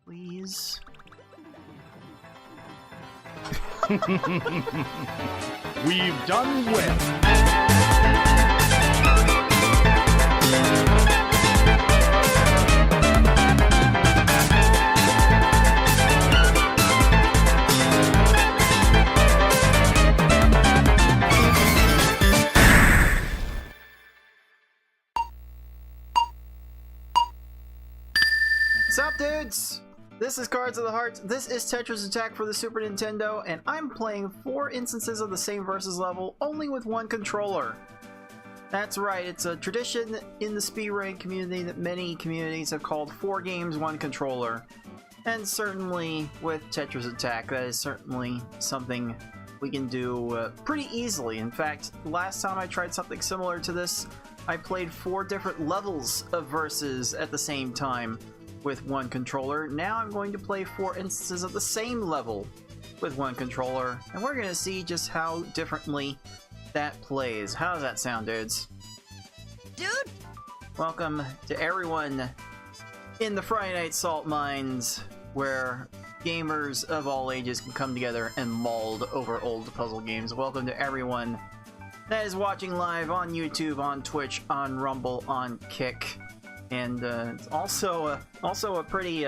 Please. We've done well. What's up, dudes? This is Cards of the Heart. This is Tetris Attack for the Super Nintendo, and I'm playing 4 instances of the same versus level, only with one controller. That's right, it's a tradition in the speedrunning community that many communities have called 4 games, 1 controller. And certainly with Tetris Attack, that is certainly something we can do pretty easily. In fact, last time I tried something similar to this, I played 4 different levels of versus at the same time with 1 controller. Now I'm going to play 4 instances of the same level with 1 controller, and we're going to see just how differently that plays. How does that sound, dudes? Dude! Welcome to everyone in the Friday Night Salt Mines, where gamers of all ages can come together and mold over old puzzle games. Welcome to everyone that is watching live on YouTube, on Twitch, on Rumble, on Kick. And it's also a pretty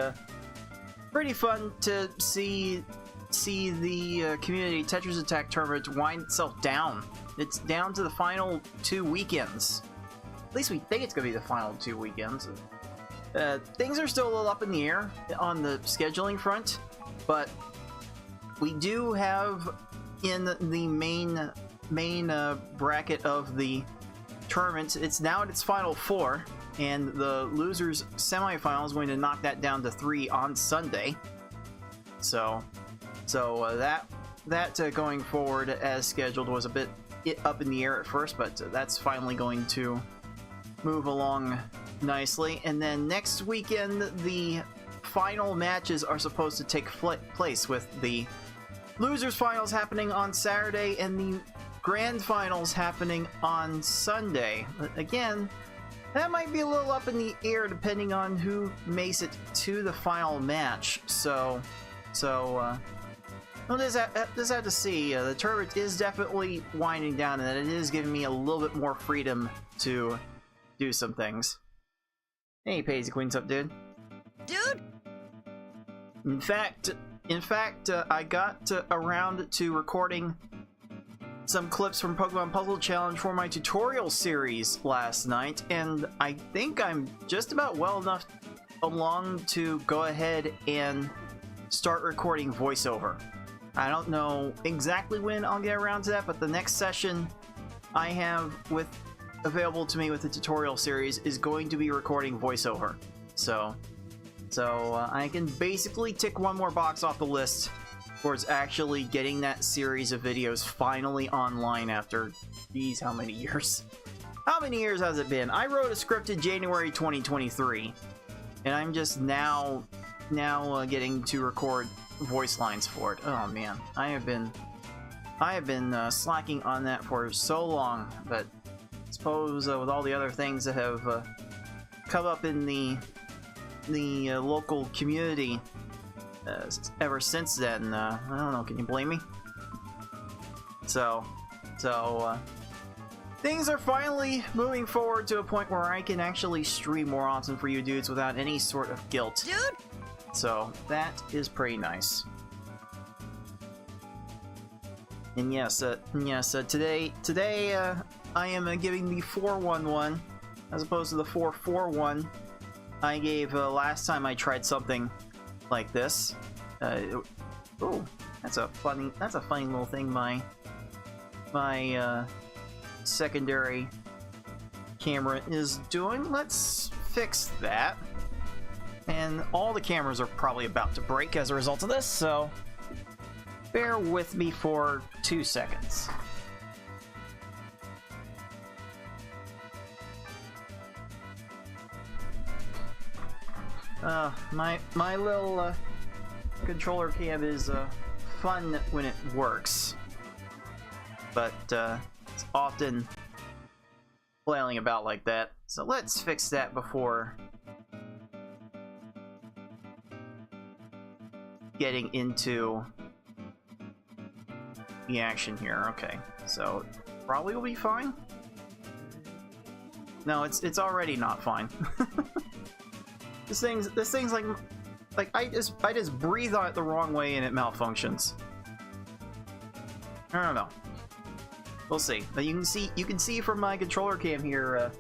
fun to see the community Tetris Attack tournament wind itself down. It's down to the final 2 weekends. At least we think it's gonna be the final 2 weekends. Things are still a little up in the air on the scheduling front, but we do have in the main bracket of the tournament. It's now at its final 4. And the losers semifinal is going to knock that down to 3 on Sunday. So that going forward as scheduled was a bit up in the air at first, but that's finally going to move along nicely. And then next weekend, the final matches are supposed to take place, with the losers finals happening on Saturday and the grand finals happening on Sunday. But again, that might be a little up in the air depending on who makes it to the final match. We'll just have to see. The tournament is definitely winding down, and it is giving me a little bit more freedom to do some things. Hey, Paisy Queen, what's up, dude? Dude! In fact, I got around to recording some clips from Pokemon Puzzle Challenge for my tutorial series last night, and I think I'm just about well enough along to go ahead and start recording voiceover. I don't know exactly when I'll get around to that, but the next session I have available to me with the tutorial series is going to be recording voiceover. So I can basically tick one more box off the list towards actually getting that series of videos finally online after, geez, how many years? How many years has it been? I wrote a script in January 2023, and I'm just now getting to record voice lines for it. Oh man, I have been I have been slacking on that for so long, but I suppose with all the other things that have come up in the local community ever since then, I don't know, can you blame me? So things are finally moving forward to a point where I can actually stream more often for you dudes without any sort of guilt. Dude! So that is pretty nice. And yes, today I am giving the 411 as opposed to the 441 I gave last time I tried something like this. Oh, that's a funny little thing. My secondary camera is doing. Let's fix that. And all the cameras are probably about to break as a result of this, so bear with me for 2 seconds. My little controller cam is fun when it works, but it's often flailing about like that. So let's fix that before getting into the action here. Okay, so probably will be fine. No, it's already not fine. This thing's like I just breathe on it the wrong way and it malfunctions. I don't know. We'll see. But you can see from my controller cam here.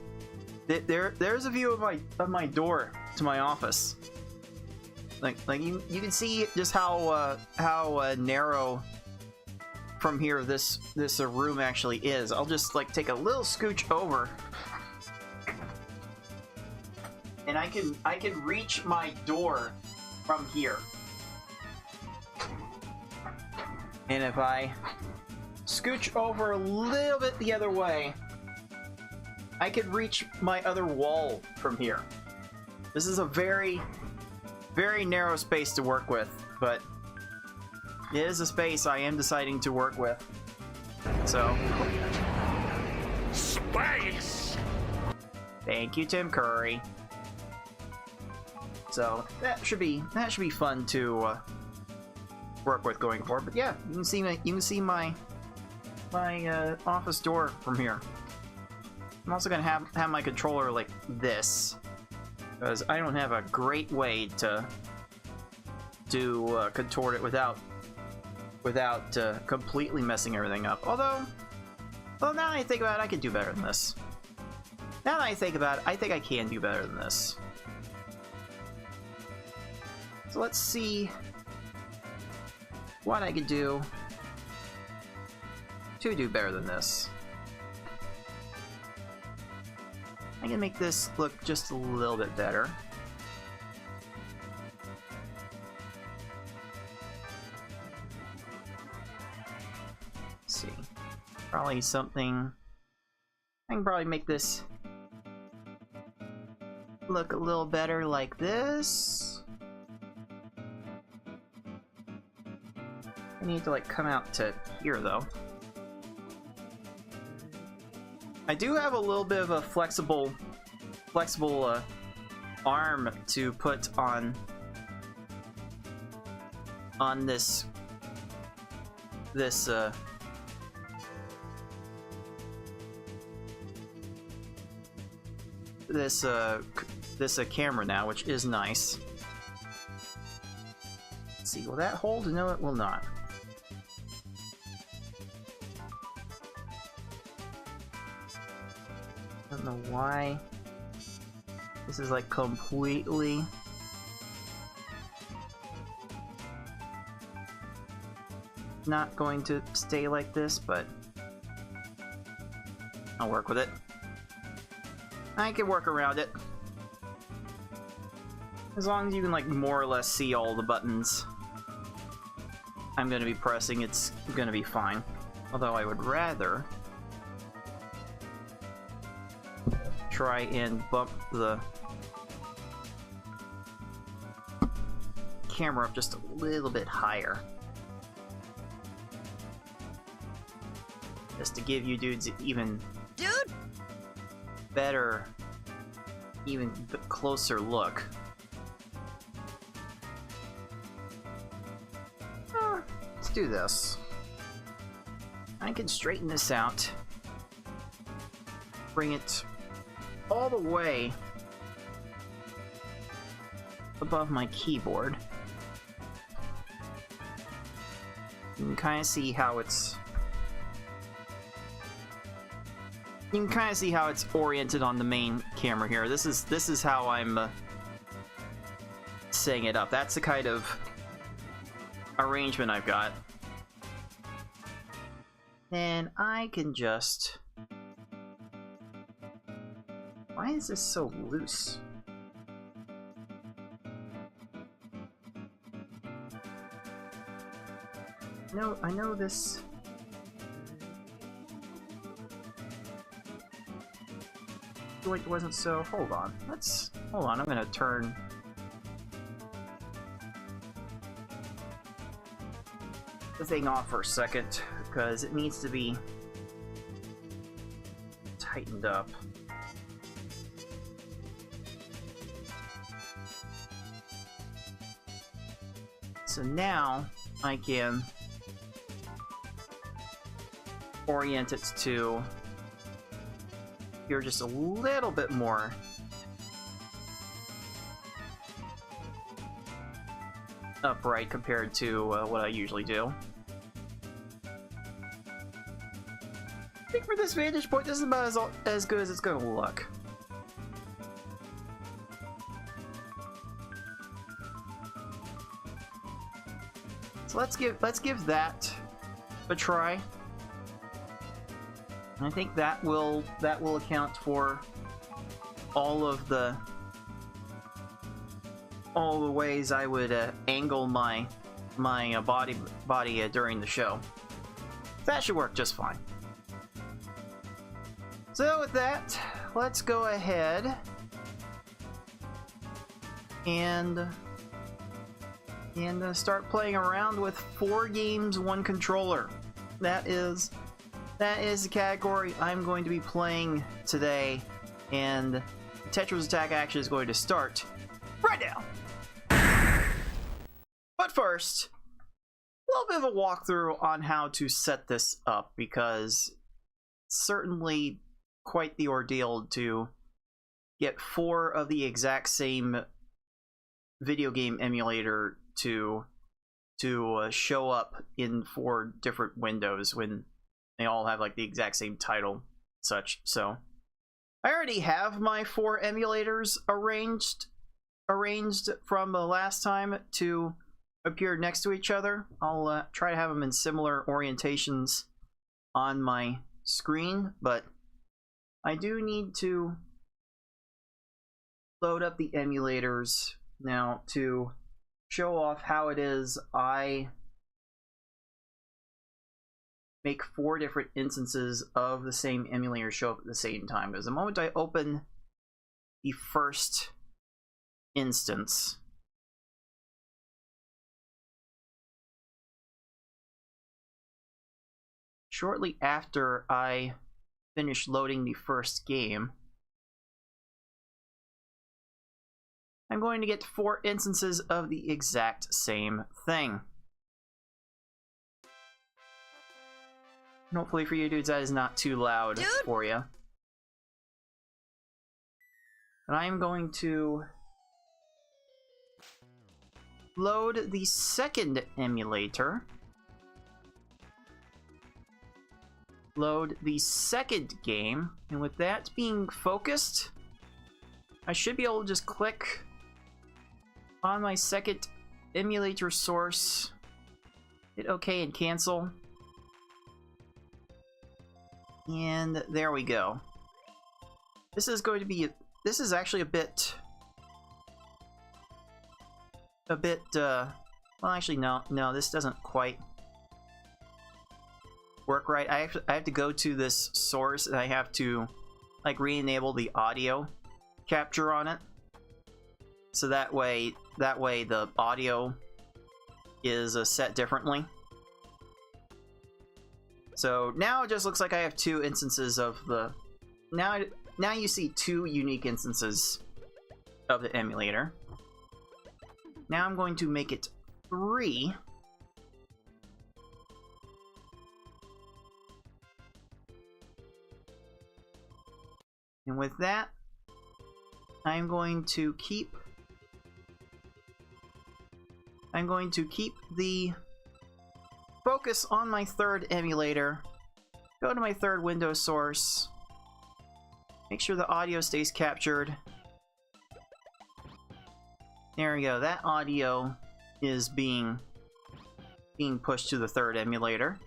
There's a view of my door to my office. Like you can see just how narrow from here this room actually is. I'll just like take a little scooch over, and I can reach my door from here. And if I scooch over a little bit the other way, I could reach my other wall from here. This is a very, very narrow space to work with, but it is a space I am deciding to work with. So, Space! Thank you, Tim Curry. So that should be fun to work with going forward. But yeah, you can see my office door from here. I'm also gonna have my controller like this, because I don't have a great way to contort it without completely messing everything up. Although, well, now that I think about it, I could do better than this. Now that I think about it, I think I can do better than this. So let's see what I could do to do better than this. I can make this look just a little bit better. Let's see. Probably something... I can probably make this look a little better like this. I need to like come out to here though. I do have a little bit of a flexible arm to put on this camera now, which is nice. Let's see, will that hold? No, it will not. I don't know why this is like completely not going to stay like this, but I'll work with it. I can work around it. As long as you can like more or less see all the buttons I'm gonna be pressing, it's gonna be fine. Although I would rather try and bump the camera up just a little bit higher. just to give you dudes even Dude! better, even closer look. Let's do this. I can straighten this out, bring it all the way above my keyboard. You can kind of see how it's oriented on the main camera here. This is how I'm setting it up. That's the kind of arrangement I've got. And I can just... Why is this so loose? No, I know this... joint wasn't so... Hold on. Hold on, I'm gonna turn... the thing off for a second, because it needs to be tightened up. So now I can orient it to here just a little bit more. Upright compared to what I usually do. I think for this vantage point, this is about as good as it's going to look. So let's give that a try. I think that will account for all the ways I would angle my body during the show. That should work just fine. So with that, let's go ahead and start playing around with 4 games, 1 controller. That is the category I'm going to be playing today, and Tetris Attack action is going to start right now. But first, a little bit of a walkthrough on how to set this up, because it's certainly quite the ordeal to get 4 of the exact same video game emulator to show up in 4 different windows when they all have like the exact same title, such. So I already have my 4 emulators arranged from the last time to appear next to each other. I'll try to have them in similar orientations on my screen, but I do need to load up the emulators now to show off how it is I make 4 different instances of the same emulator show up at the same time. Because the moment I open the first instance, shortly after I finish loading the first game, I'm going to get 4 instances of the exact same thing. And hopefully for you dudes that is not too loud for you. And I am going to load the second emulator. Load the second game, and with that being focused, I should be able to just click on my second emulator source, hit OK and cancel, and there we go. This is going to be, this is actually a bit, well actually no, this doesn't quite work right. I have to go to this source and I have to like re-enable the audio capture on it, so that way the audio is set differently. So now it just looks like I have two instances of the... Now you see two unique instances of the emulator. Now I'm going to make it 3. And with that, I'm going to keep the focus on my third emulator. Go to my third window source. Make sure the audio stays captured. There we go. That audio is being pushed to the third emulator.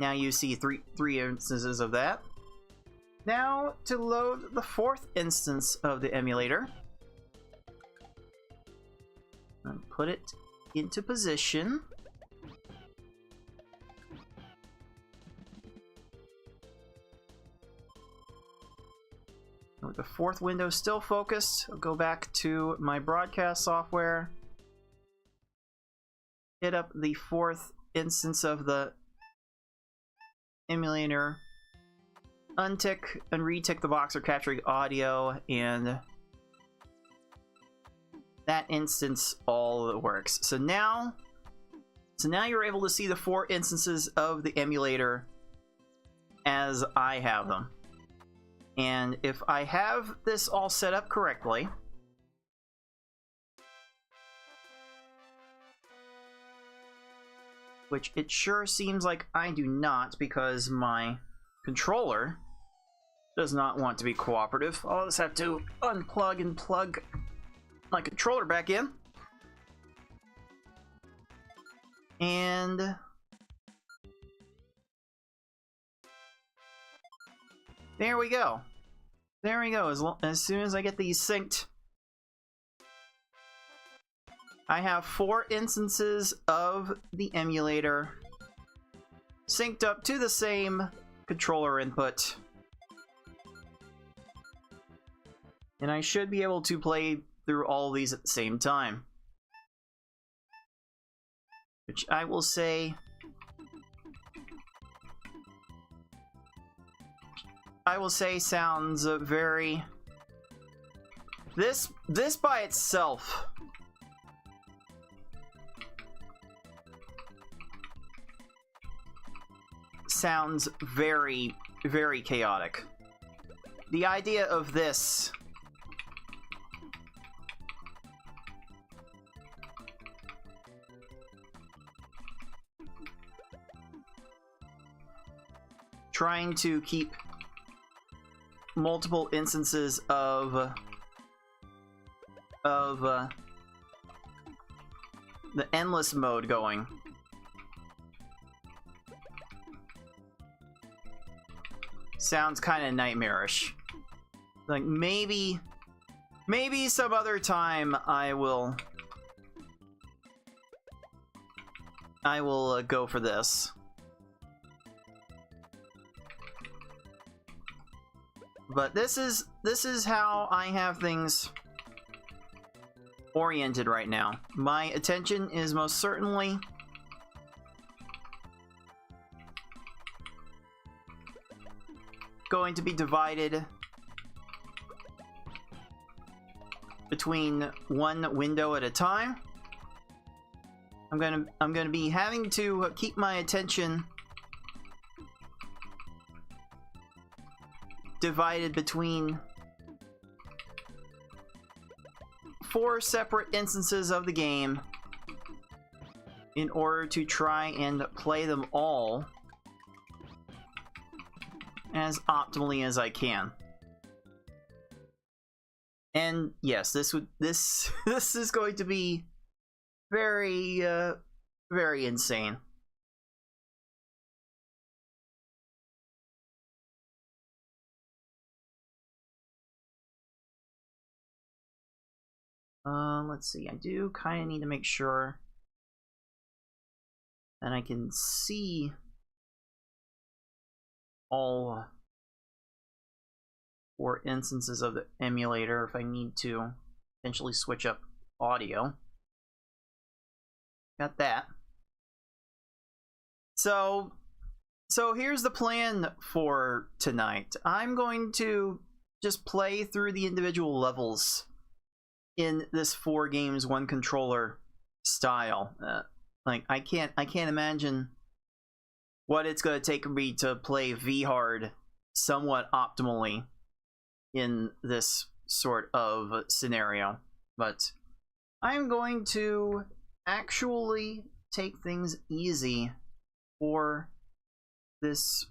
Now you see three instances of that. Now to load the fourth instance of the emulator. And put it into position. With the fourth window still focused, I'll go back to my broadcast software. Hit up the fourth instance of the emulator. Untick and retick the box for capturing audio, and that instance all works. So now you're able to see the 4 instances of the emulator as I have them. And if I have this all set up correctly, which it sure seems like I do not, because my controller does not want to be cooperative. I'll just have to unplug and plug my controller back in. And there we go. There we go. As soon as I get these synced, I have 4 instances of the emulator synced up to the same controller input. And I should be able to play through all of these at the same time. Which I will say... sounds very... This by itself sounds very, very chaotic. The idea of this trying to keep multiple instances of the endless mode going sounds kind of nightmarish. Like maybe some other time I will go for this. But this is how I have things oriented right now. My attention is most certainly going to be divided between one window at a time. I'm gonna be having to keep my attention divided between 4 separate instances of the game in order to try and play them all as optimally as I can. And yes, this is going to be very very insane. Let's see, I do kind of need to make sure that I can see all 4 instances of the emulator if I need to potentially switch up audio. Got that. So here's the plan for tonight. I'm going to just play through the individual levels in this 4 games 1 controller style. Like I can't imagine what it's going to take me to play V-Hard somewhat optimally in this sort of scenario, but I'm going to actually take things easy for this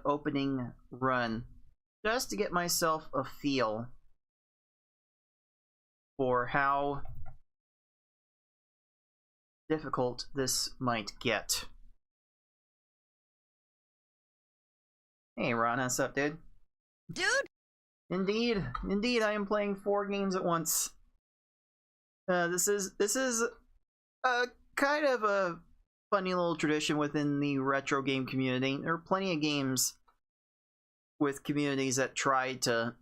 opening run, just to get myself a feel for how difficult this might get. Hey Ron, what's up, dude? Dude! Indeed, I am playing 4 games at once. This is a kind of a funny little tradition within the retro game community. There are plenty of games with communities that try to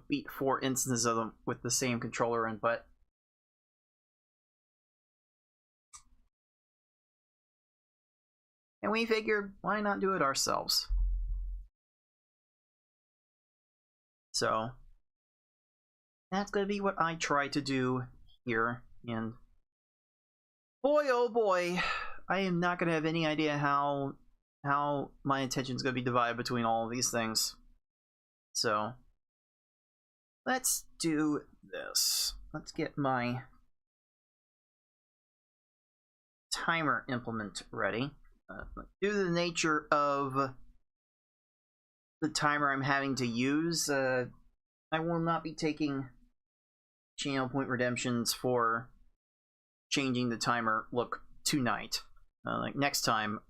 beat 4 instances of them with the same controller input. And we figured, why not do it ourselves? So that's going to be what I try to do here, and boy oh boy, I am not going to have any idea how my attention is going to be divided between all of these things. So let's do this. Let's get my timer implement ready. Due to the nature of the timer I'm having to use, I will not be taking channel point redemptions for changing the timer look tonight. Like next time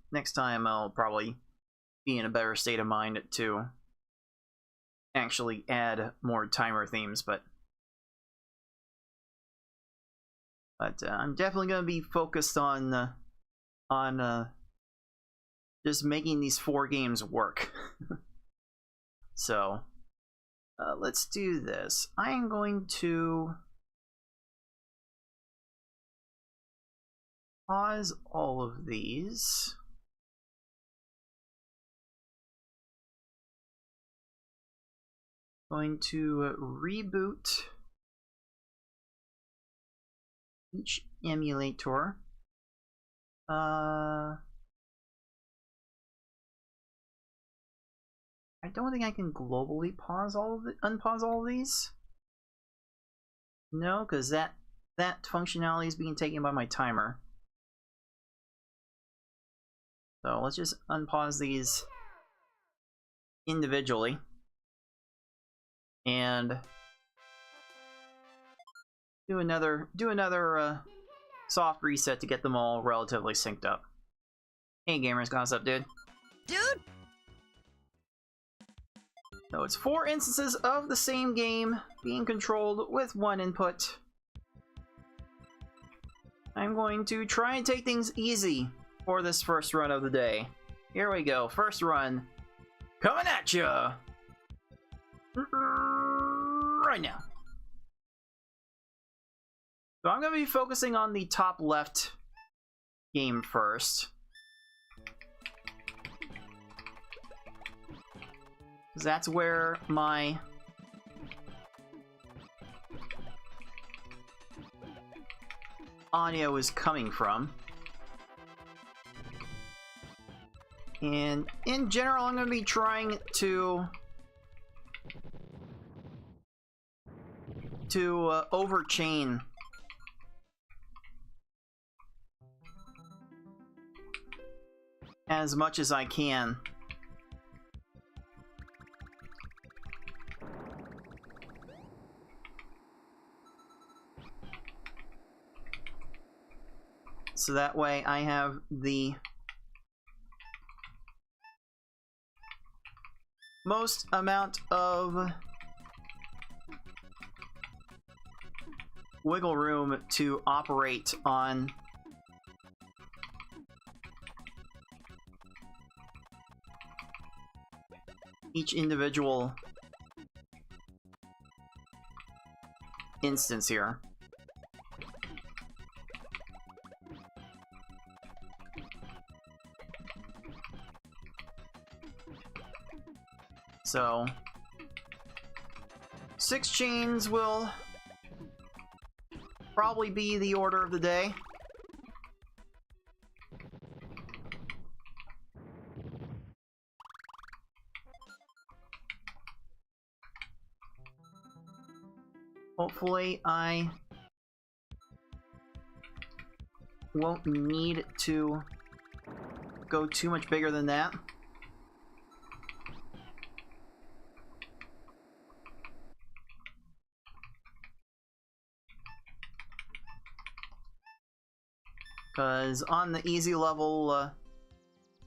I'll probably be in a better state of mind to actually add more timer themes, but I'm definitely going to be focused on just making these 4 games work. So let's do this. I am going to pause all of these. Going to reboot each emulator. I don't think I can globally pause unpause all of these. No, because that functionality is being taken by my timer. So let's just unpause these individually and do another soft reset to get them all relatively synced up. Hey gamers, what's up, dude? Dude! So it's 4 instances of the same game being controlled with 1 input. I'm going to try and take things easy for this first run of the day. Here we go, first run, coming at ya right now. So I'm going to be focusing on the top left game first, because that's where my audio is coming from. And in general, I'm going to be trying to overchain as much as I can. So that way I have the most amount of wiggle room to operate on each individual instance here. So 6 chains will probably be the order of the day. Hopefully I won't need to go too much bigger than that. Because on the easy level,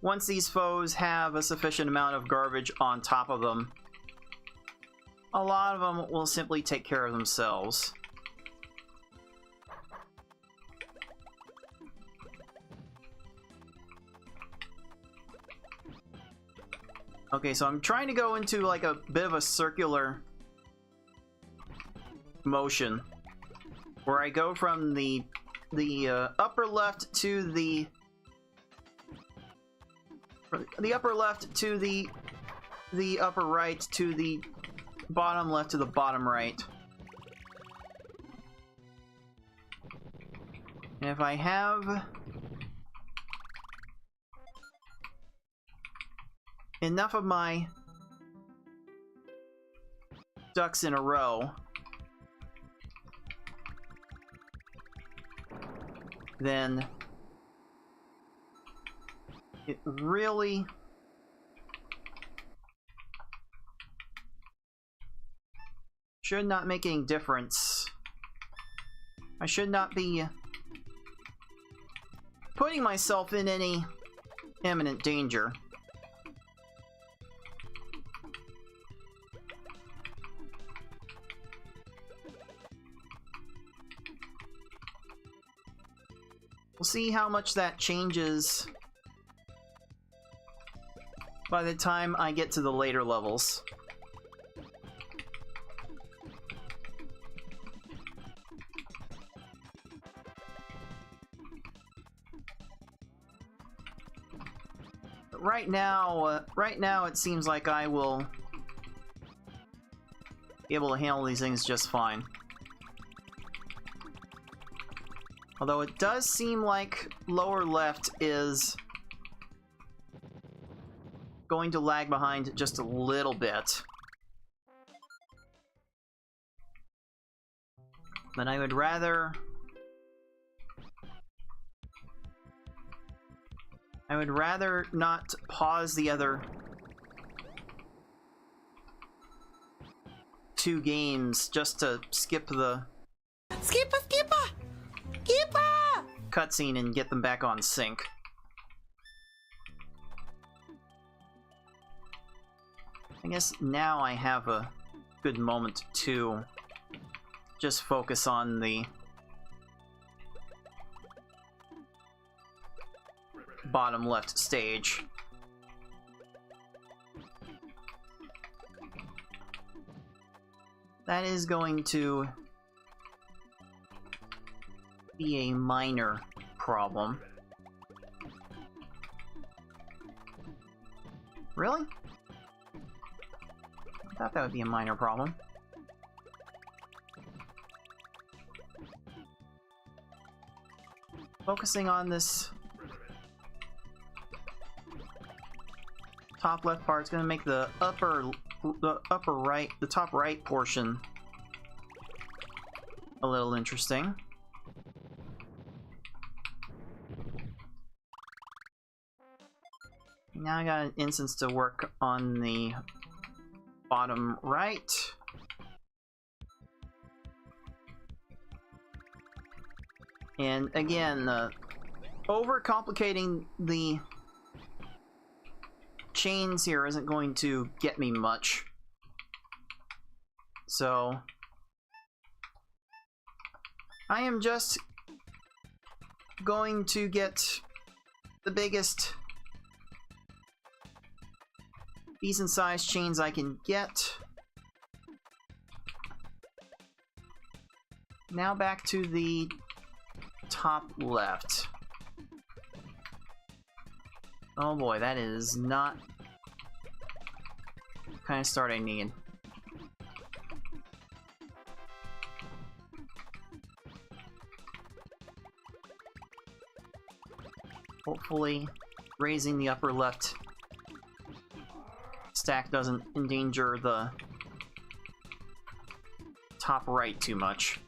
once these foes have a sufficient amount of garbage on top of them, a lot of them will simply take care of themselves. Okay, so I'm trying to go into like a bit of a circular motion where I go from the upper left to the upper left to the upper right to the bottom left to the bottom right. And if I have enough of my ducks in a row, then it really should not make any difference. I should not be putting myself in any imminent danger. We'll see how much that changes by the time I get to the later levels. But right now it seems like I will be able to handle these things just fine. Although it does seem like lower left is going to lag behind just a little bit. But I would rather not pause the other 2 games just to skip the cutscene and get them back on sync. I guess now I have a good moment to just focus on the bottom left stage. That is going to be a minor problem. Really? I thought that would be a minor problem. Focusing on this top left part is going to make the top right portion a little interesting. Now I got an instance to work on the bottom right. And again, overcomplicating the chains here isn't going to get me much. So I am just going to get the biggest decent sized chains I can get. Now back to the top left. Oh boy, that is not kind of start I need. Hopefully, raising the upper left stack doesn't endanger the top right too much.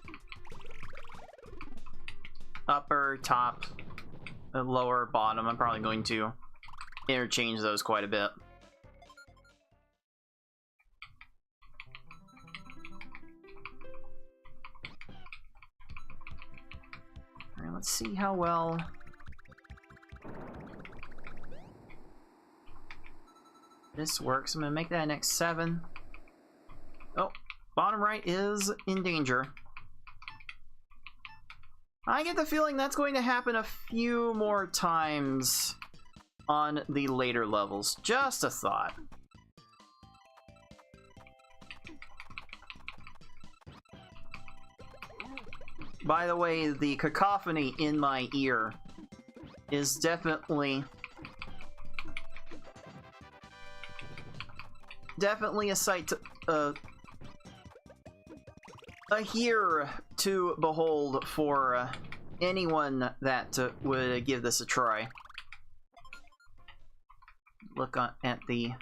Upper, top, lower, bottom, I'm probably going to interchange those quite a bit. Alright, let's see how well this works. I'm gonna make that next 7. Oh, bottom right is in danger. I get the feeling that's going to happen a few more times on the later levels. Just a thought. By the way, the cacophony in my ear is definitely a sight to, a hear to behold for anyone that would give this a try. Look at the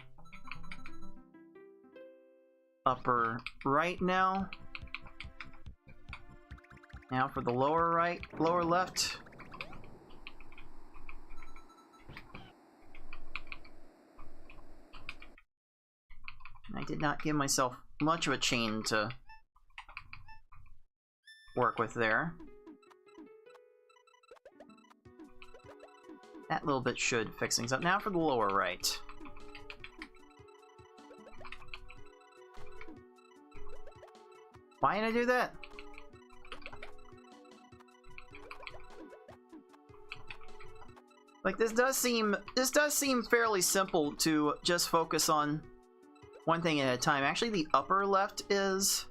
upper right now. Now for the lower right, lower left. I did not give myself much of a chain to work with there. That little bit should fix things up. Now for the lower right. Why did I do that? Like, this does seem fairly simple to just focus on one thing at a time. Actually, the upper left is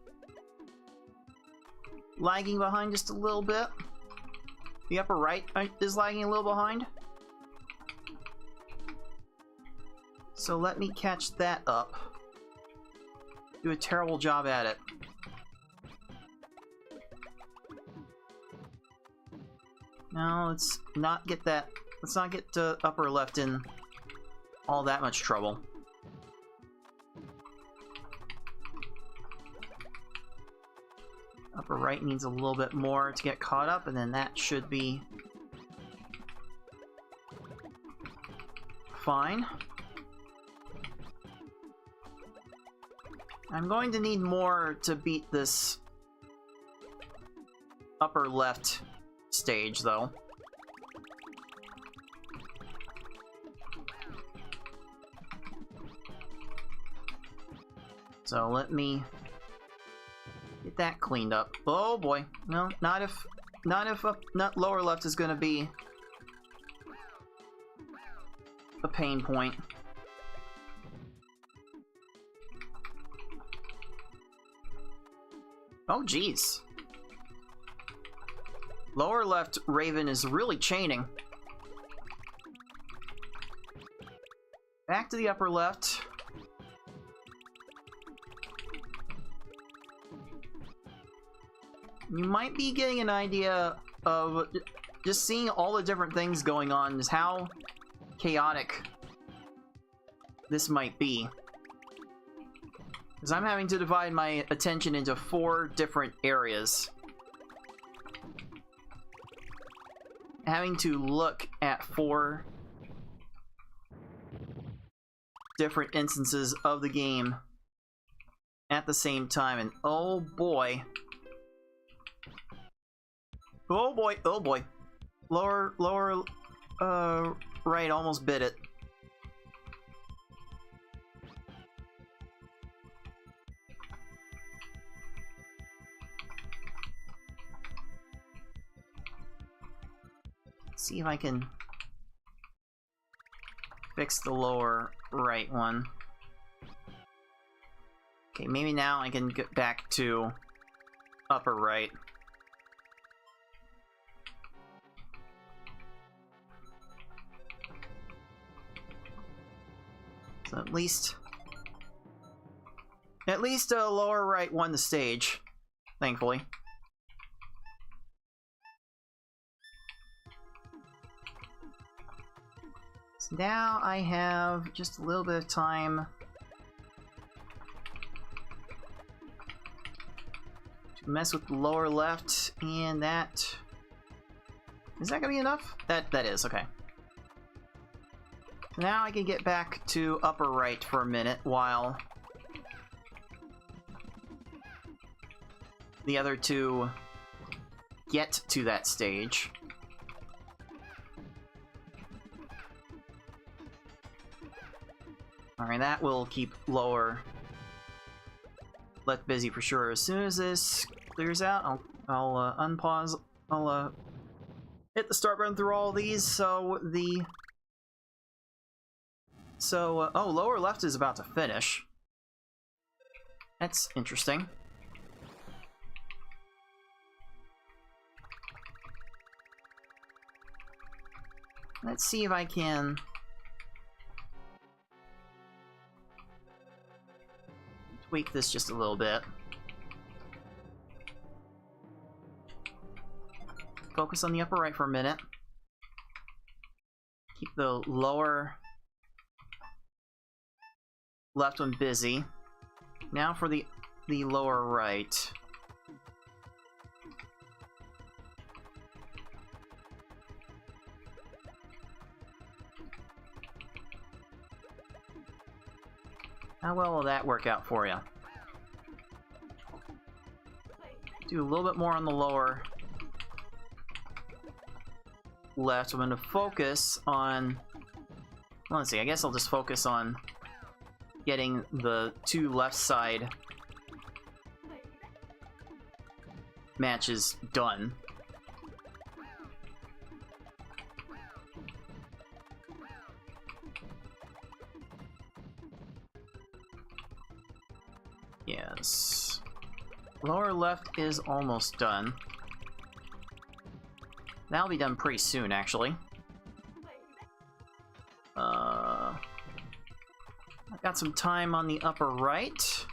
lagging behind just a little bit. The upper right is lagging a little behind. So let me catch that up. Do a terrible job at it. Now let's not get that. Let's not get upper left in all that much trouble. Upper right needs a little bit more to get caught up, and then that should be fine. I'm going to need more to beat this upper left stage, though. So let me get that cleaned up. Oh boy, no, not if lower left is going to be a pain point. Oh geez. Lower left Raven is really chaining. Back to the upper left. You might be getting an idea of just seeing all the different things going on, is how chaotic this might be. Because I'm having to divide my attention into 4 different areas. Having to look at 4 different instances of the game at the same time, and oh boy. Oh boy, oh boy. Lower, right, almost bit it. Let's see if I can fix the lower right one. Okay, maybe now I can get back to upper right. So at least At least lower right won the stage, thankfully. So now I have just a little bit of time to mess with the lower left, and that... Is that gonna be enough? That is, okay. Now I can get back to upper right for a minute while the other two get to that stage. Alright, that will keep lower left busy for sure. As soon as this clears out, I'll unpause. I'll hit the start button through all these. So oh, lower left is about to finish. That's interesting. Let's see if I can tweak this just a little bit. Focus on the upper right for a minute. Keep the lower left one busy. Now for the lower right. How well will that work out for you? Do a little bit more on the lower left. I'm going to focus on... Well, let's see, I guess I'll just focus on getting the two left side matches done. Yes. Lower left is almost done. That'll be done pretty soon, actually. I've got some time on the upper right.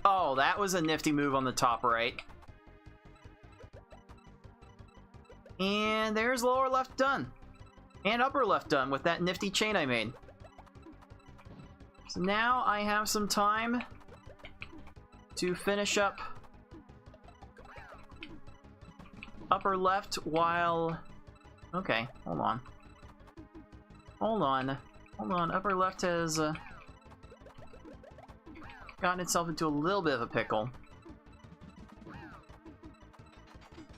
Oh, that was a nifty move on the top right. And there's lower left done. And upper left done with that nifty chain I made. So now I have some time to finish up upper left while... Okay, hold on. Hold on. Hold on. Upper left has gotten itself into a little bit of a pickle.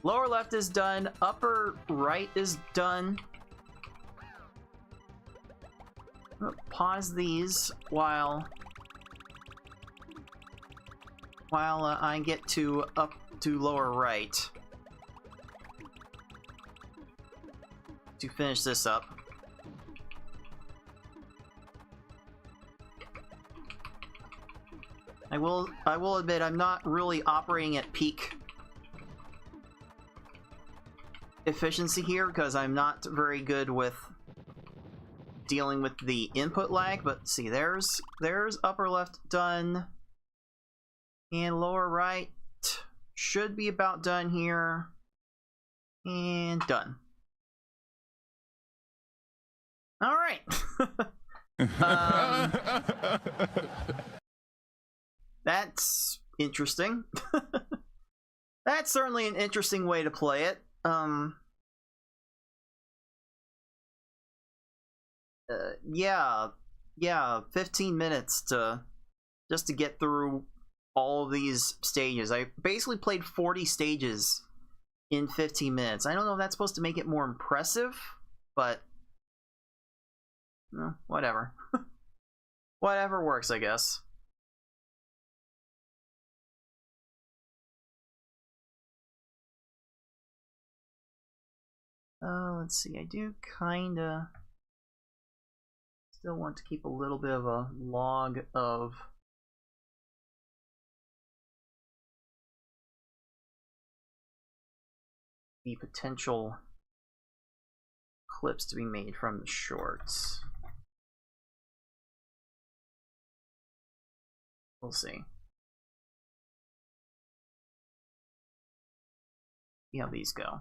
Lower left is done. Upper right is done. I'm gonna pause these while I get to up to lower right to finish this up. I will admit I'm not really operating at peak efficiency here because I'm not very good with dealing with the input lag, but see, there's upper left done, and lower right should be about done here, and done. All right. That's interesting. That's certainly an interesting way to play it. Yeah, 15 minutes just to get through all of these stages. I basically played 40 stages in 15 minutes. I don't know if that's supposed to make it more impressive, but whatever. Whatever works, I guess. Let's see, I do kinda still want to keep a little bit of a log of the potential clips to be made from the shorts. We'll see. See how these go.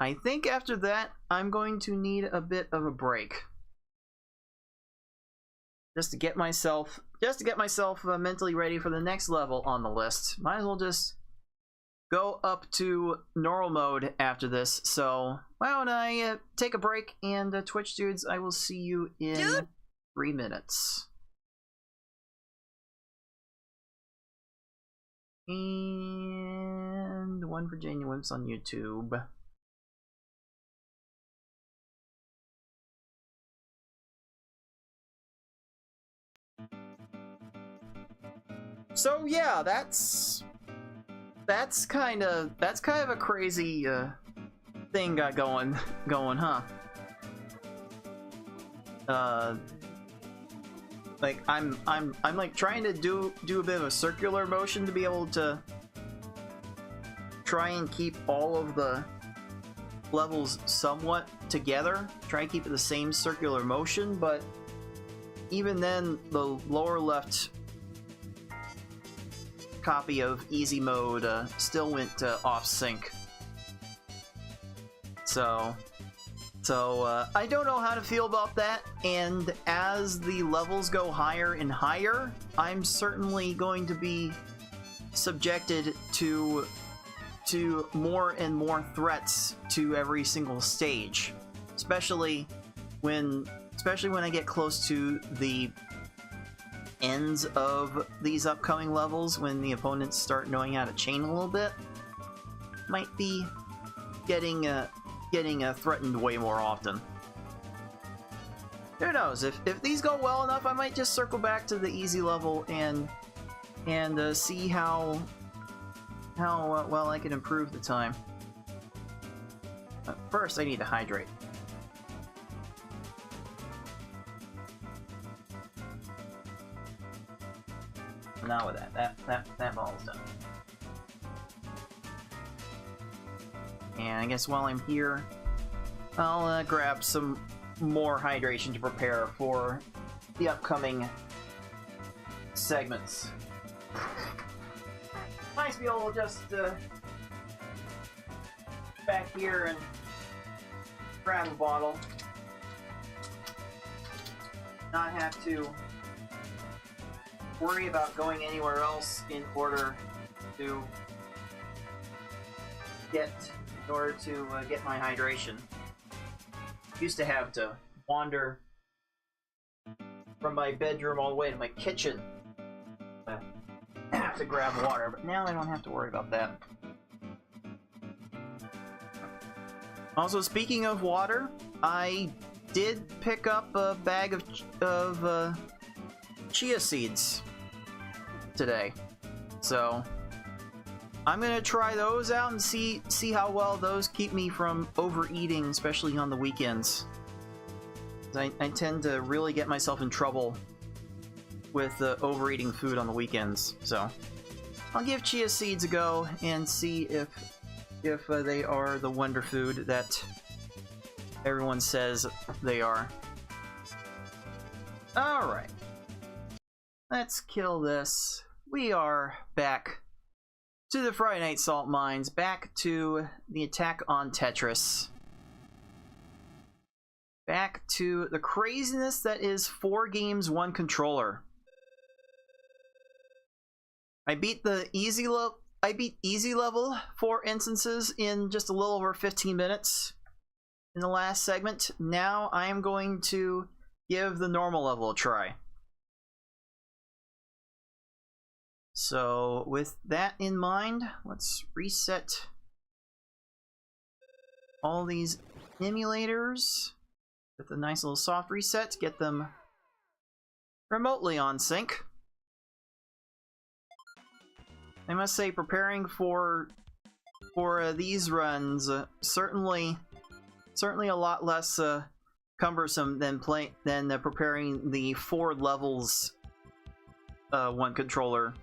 I think after that, I'm going to need a bit of a break. Just to get myself mentally ready for the next level on the list. Might as well just go up to normal mode after this. So why don't I take a break, and Twitch dudes, I will see you in 3 minutes. And one Virginia Wimps on YouTube. So yeah, that's kind of a crazy thing got going, huh? Like I'm like trying to do a bit of a circular motion to be able to try and keep all of the levels somewhat together. Try and keep it the same circular motion, but even then, the lower left copy of easy mode still went off sync. So I don't know how to feel about that, and as the levels go higher and higher, I'm certainly going to be subjected to more and more threats to every single stage, especially when I get close to the ends of these upcoming levels, when the opponents start knowing how to chain a little bit. Might be getting threatened way more often. Who knows? If these go well enough, I might just circle back to the easy level and see how well I can improve the time. But first, I need to hydrate. Now with that ball's done. And I guess while I'm here, I'll grab some more hydration to prepare for the upcoming segments. Nice to be able to just back here and grab a bottle. Not have to worry about going anywhere else in order to get my hydration. Used to have to wander from my bedroom all the way to my kitchen to grab water, but now I don't have to worry about that. Also, speaking of water, I did pick up a bag of chia seeds today, so I'm gonna try those out and see how well those keep me from overeating, especially on the weekends. I tend to really get myself in trouble with overeating food on the weekends, so I'll give chia seeds a go and see if they are the wonder food that everyone says they are. Alright. Let's kill this. We are back to the Friday Night Salt Mines, back to the attack on Tetris. Back to the craziness that is 4 games, 1 controller. I beat easy level 4 instances in just a little over 15 minutes in the last segment. Now I am going to give the normal level a try. So with that in mind, let's reset all these emulators with a nice little soft reset to get them remotely on sync. I must say, preparing for these runs certainly a lot less cumbersome than preparing the 4 levels 1 controller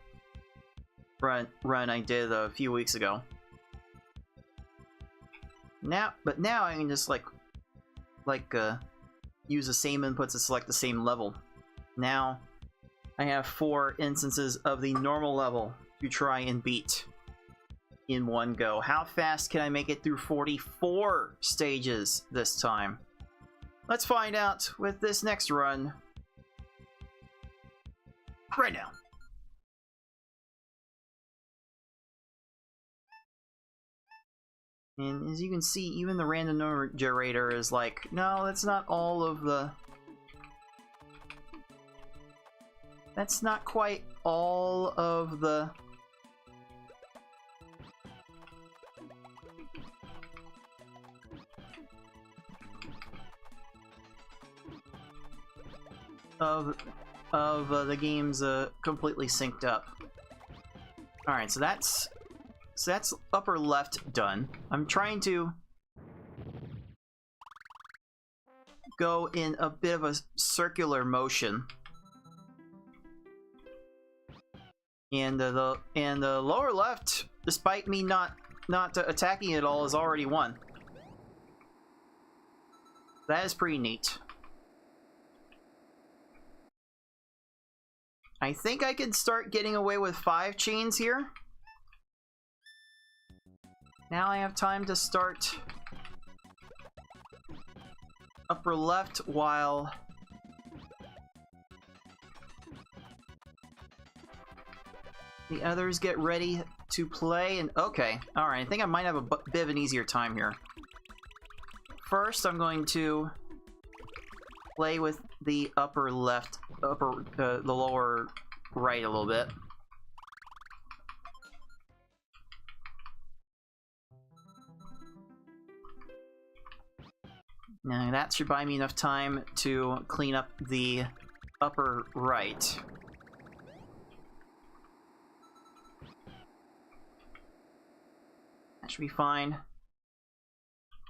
run I did a few weeks ago. Now I can just like use the same inputs to select the same level. Now, I have 4 instances of the normal level to try and beat in one go. How fast can I make it through 44 stages this time? Let's find out with this next run right now. And as you can see, even the random number generator is like, no, that's not all of the... That's not quite all of the... the game's completely synced up. Alright, so that's upper left done. I'm trying to go in a bit of a circular motion. And the lower left, despite me not attacking it at all, is already won. That is pretty neat. I think I can start getting away with 5 chains here. Now I have time to start upper left while the others get ready to play. And okay, alright, I think I might have a bit of an easier time here. First, I'm going to play with the upper left, the lower right a little bit. Now that should buy me enough time to clean up the upper right. That should be fine.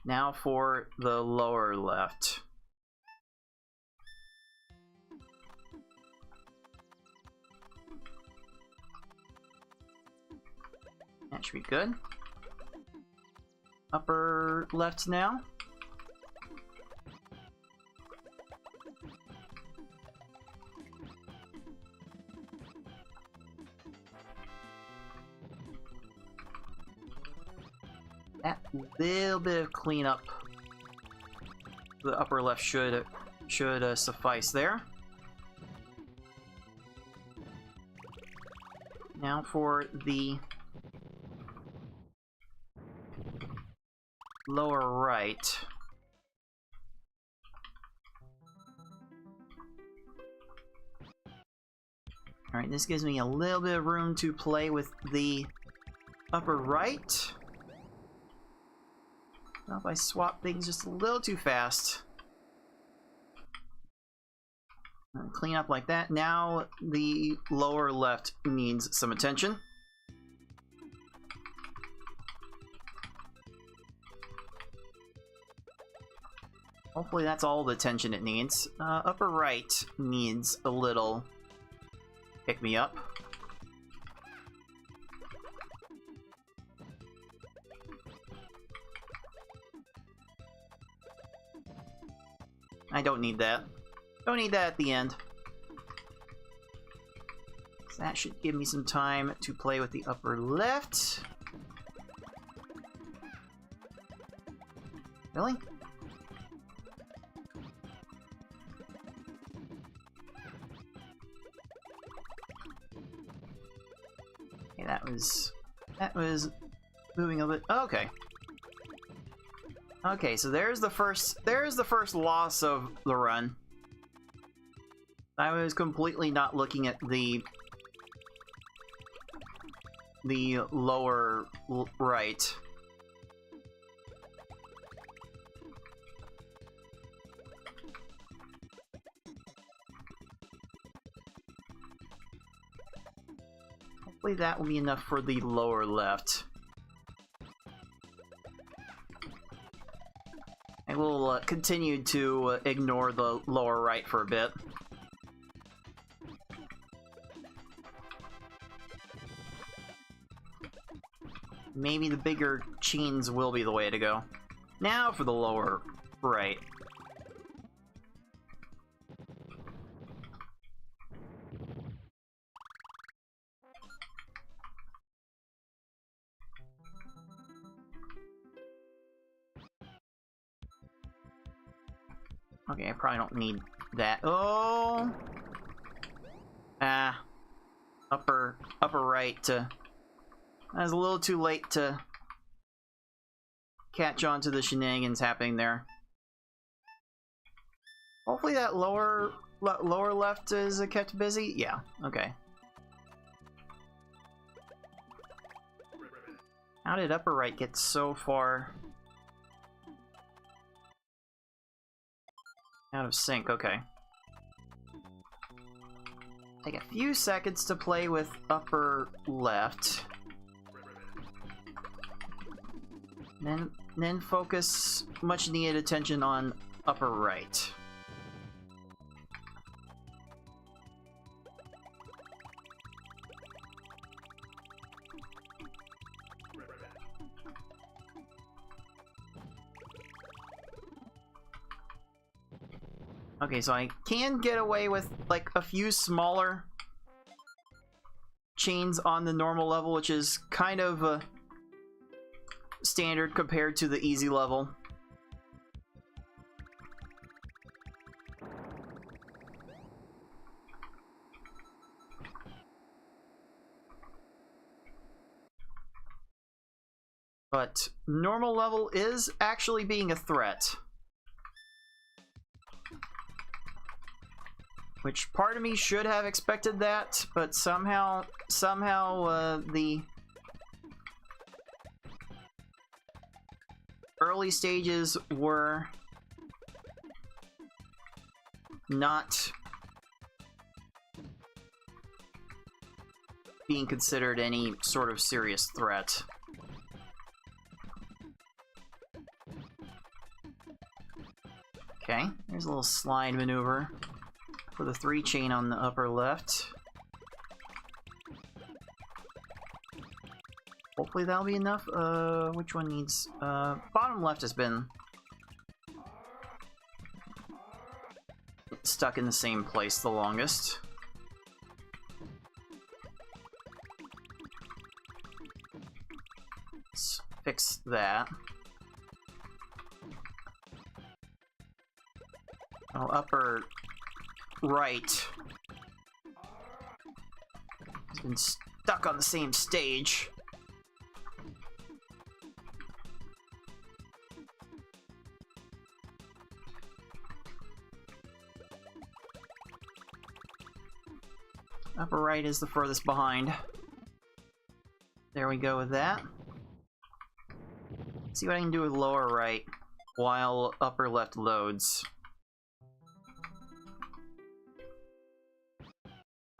Now for the lower left. That should be good. Upper left now. That little bit of cleanup, the upper left should suffice there. Now for the lower right. Alright, this gives me a little bit of room to play with the upper right. Now if I swap things just a little too fast. Clean up like that. Now the lower left needs some attention. Hopefully that's all the attention it needs. Upper right needs a little pick me up. I don't need that. Don't need that at the end. So that should give me some time to play with the upper left. Really? Okay, that was moving a bit. Oh, okay. Okay, so there's the first loss of the run. I was completely not looking at the lower right. Hopefully that will be enough for the lower left. I will continue to ignore the lower right for a bit. Maybe the bigger chains will be the way to go. Now for the lower right. Okay, I probably don't need that. Oh! Ah. Upper right. I was a little too late to catch on to the shenanigans happening there. Hopefully that lower left is kept busy. Yeah, okay. How did upper right get so far out of sync? Okay. Take a few seconds to play with upper left. Then focus much needed attention on upper right. Okay, so I can get away with like a few smaller chains on the normal level, which is kind of standard compared to the easy level. But normal level is actually being a threat. Which part of me should have expected that, but somehow the early stages were not being considered any sort of serious threat. Okay, there's a little slide maneuver for the 3 chain on the upper left. Hopefully that'll be enough. Which one needs... bottom left has been stuck in the same place the longest. Let's fix that. Oh, upper right has been stuck on the same stage. Upper right is the furthest behind. There we go with that. Let's see what I can do with lower right while upper left loads.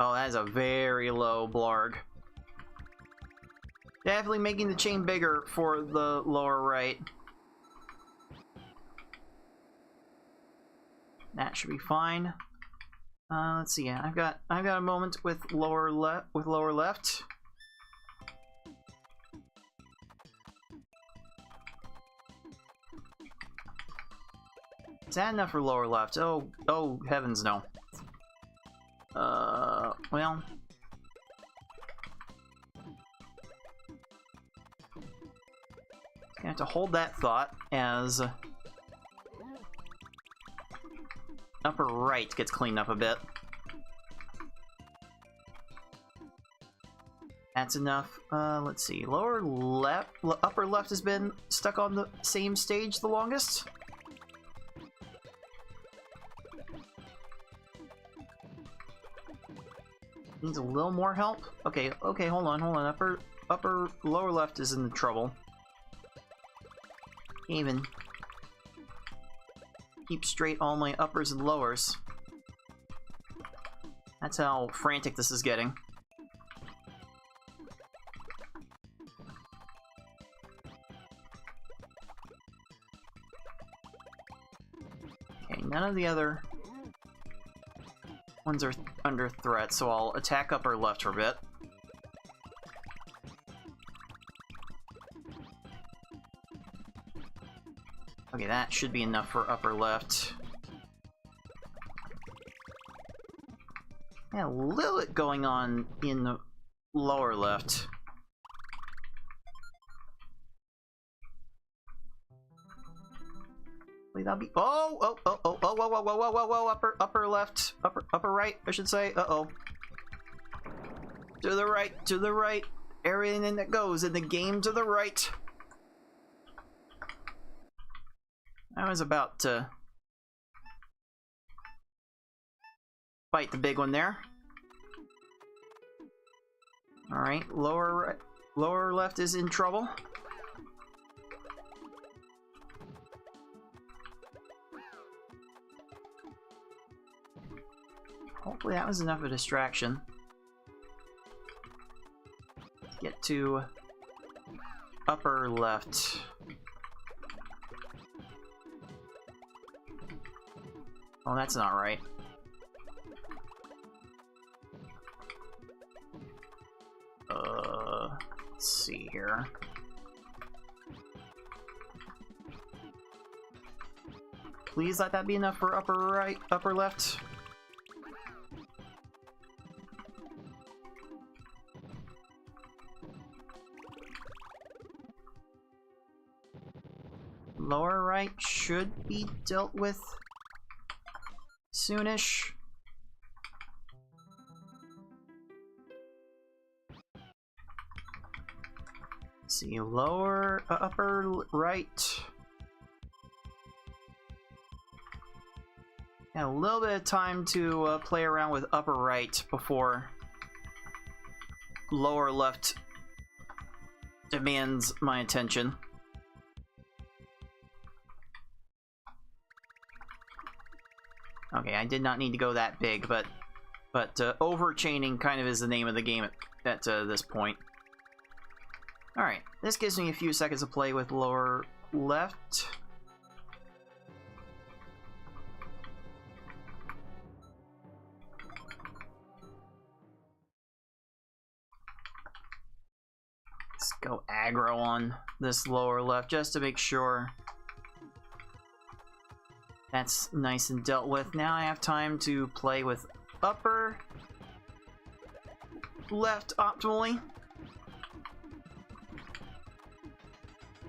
Oh, that is a very low blarg. Definitely making the chain bigger for the lower right. That should be fine. Let's see. I've got a moment with lower left. Is that enough for lower left? Oh heavens no. Well, gonna have to hold that thought as upper right gets cleaned up a bit. That's enough. Let's see. Lower left, upper left has been stuck on the same stage the longest. Needs a little more help. Okay, hold on. Lower left is in trouble. Can't even keep straight all my uppers and lowers. That's how frantic this is getting. Okay, none of the other ones are under threat, so I'll attack upper left for a bit. Okay, that should be enough for upper left. Yeah, a little bit going on in the lower left. Hopefully that'll be. Oh, whoa, upper left, upper right, I should say. Uh-oh. To the right. Everything that goes in the game to the right. I was about to fight the big one there. Alright, lower left is in trouble. Hopefully that was enough of a distraction. Get to upper left. Oh, that's not right. Let's see here. Please let that be enough for upper right, upper left. Lower right should be dealt with soonish. See, lower, upper right. Got a little bit of time to play around with upper right before lower left demands my attention. Okay, I did not need to go that big, but overchaining kind of is the name of the game at this point. Alright, this gives me a few seconds to play with lower left. Let's go aggro on this lower left just to make sure that's nice and dealt with. Now I have time to play with upper left optimally.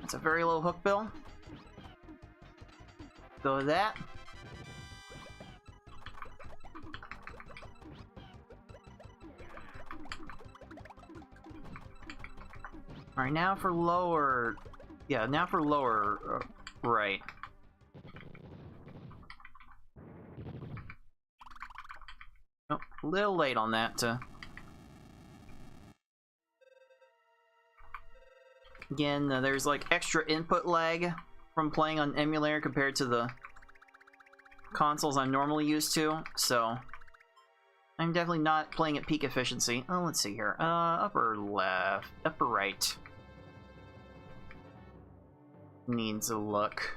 That's a very low hook bill. Go with that. Alright, now for lower... Yeah, now for lower right. Oh, a little late on that. Again, there's like extra input lag from playing on emulator compared to the consoles I'm normally used to, so I'm definitely not playing at peak efficiency. Oh, let's see here. Upper left, upper right. Needs a look.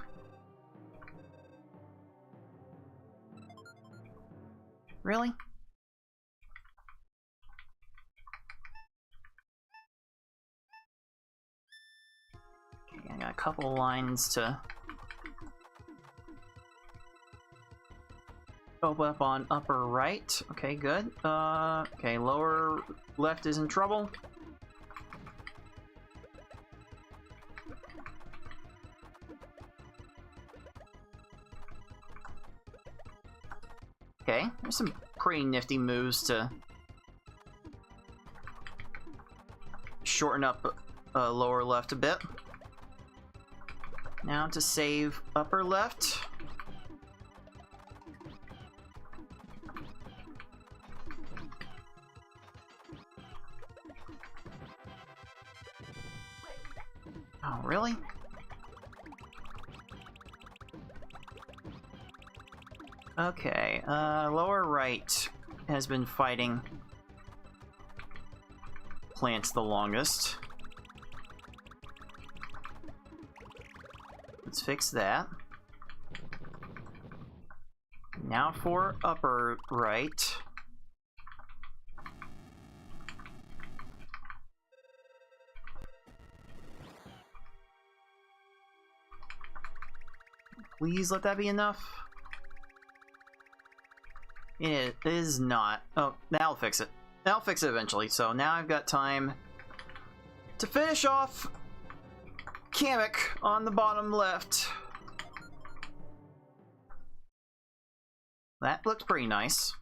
Really? I got a couple lines to open up on upper right. Okay, good. Okay, lower left is in trouble. Okay, there's some pretty nifty moves to shorten up lower left a bit. Now to save upper left. Oh, really? Okay, lower right has been fighting plants the longest. Let's fix that. Now for upper right. Please let that be enough. It is not. Oh, that'll fix it. That'll fix it eventually. So now I've got time to finish off Kamek on the bottom left. That looks pretty nice.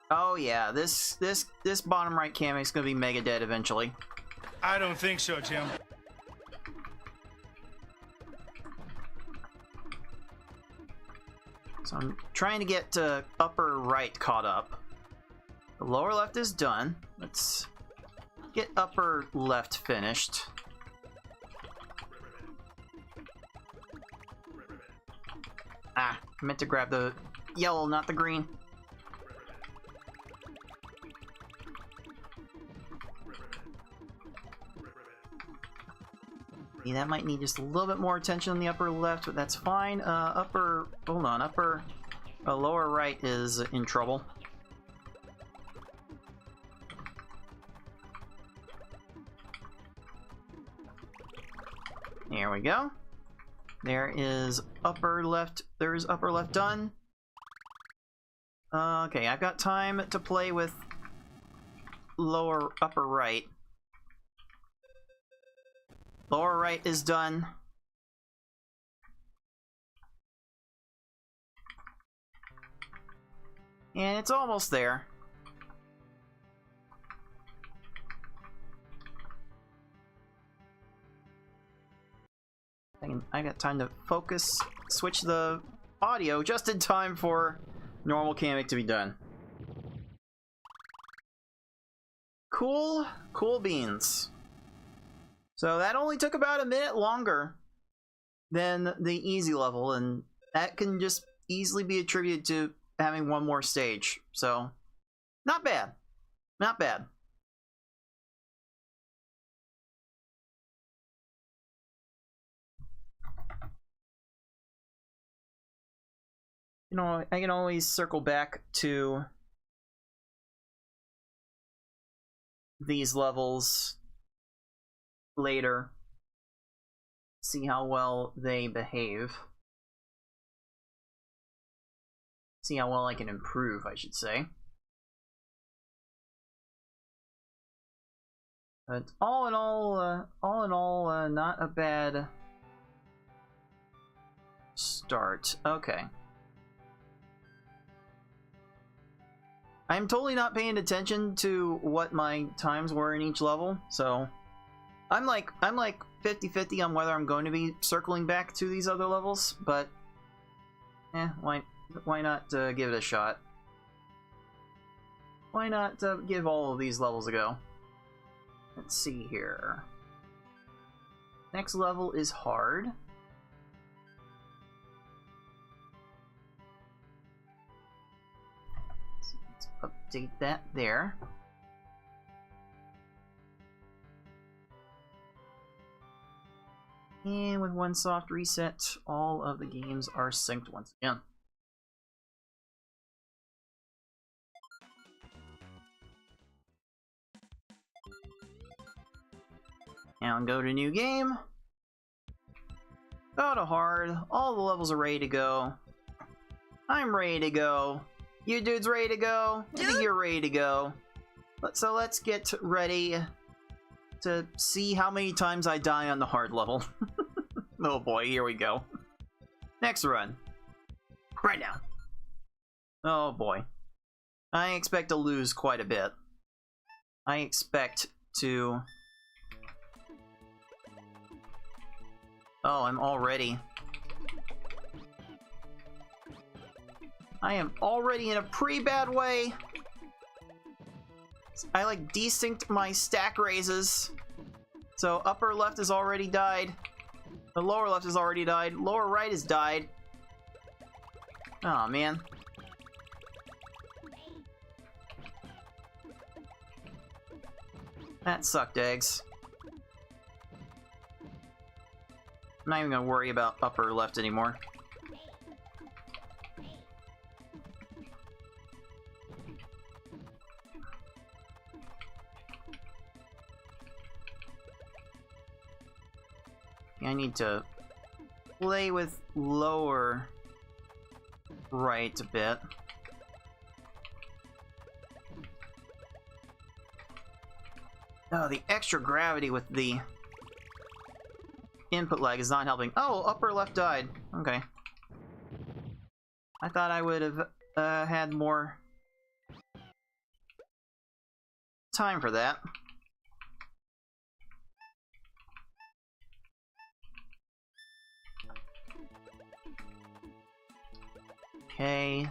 Oh yeah, this bottom right camera is gonna be mega dead eventually. I don't think so, Tim. So I'm trying to get to upper right caught up. The lower left is done. Let's get upper left finished. Ah, I meant to grab the yellow, not the green. Yeah, that might need just a little bit more attention on the upper left, but that's fine. Lower right is in trouble. There we go. There is upper left. There's upper left done. Okay, I've got time to play with upper right. Lower right is done. And it's almost there. I got time to focus, switch the audio just in time for normal camming to be done. Cool beans. So that only took about a minute longer than the easy level, and that can just easily be attributed to having one more stage. So, not bad. Not bad. You know, I can always circle back to these levels later, see how well they behave, see how well I can improve, I should say. But all in all, not a bad start. Okay. I'm totally not paying attention to what my times were in each level, so I'm like 50-50 on whether I'm going to be circling back to these other levels, but why not give it a shot? Why not give all of these levels a go? Let's see here. Next level is hard. Let's update that there. And with one soft reset, all of the games are synced once again. Now go to new game. Go to hard. All the levels are ready to go. I'm ready to go. You dudes ready to go? I think you're ready to go. So let's get ready to see how many times I die on the hard level. Oh boy, here we go. Next run. Right now. Oh boy. I expect to lose quite a bit. I expect to... Oh, I'm already... I am already in a pretty bad way. I like desynced my stack raises. So upper left has already died. The lower left has already died. Lower right has died. Aw, man. That sucked eggs. I'm not even gonna worry about upper left anymore. I need to play with lower right a bit. Oh, the extra gravity with the input lag is not helping. Oh, upper left died. Okay. I thought I would have had more time for that. Okay.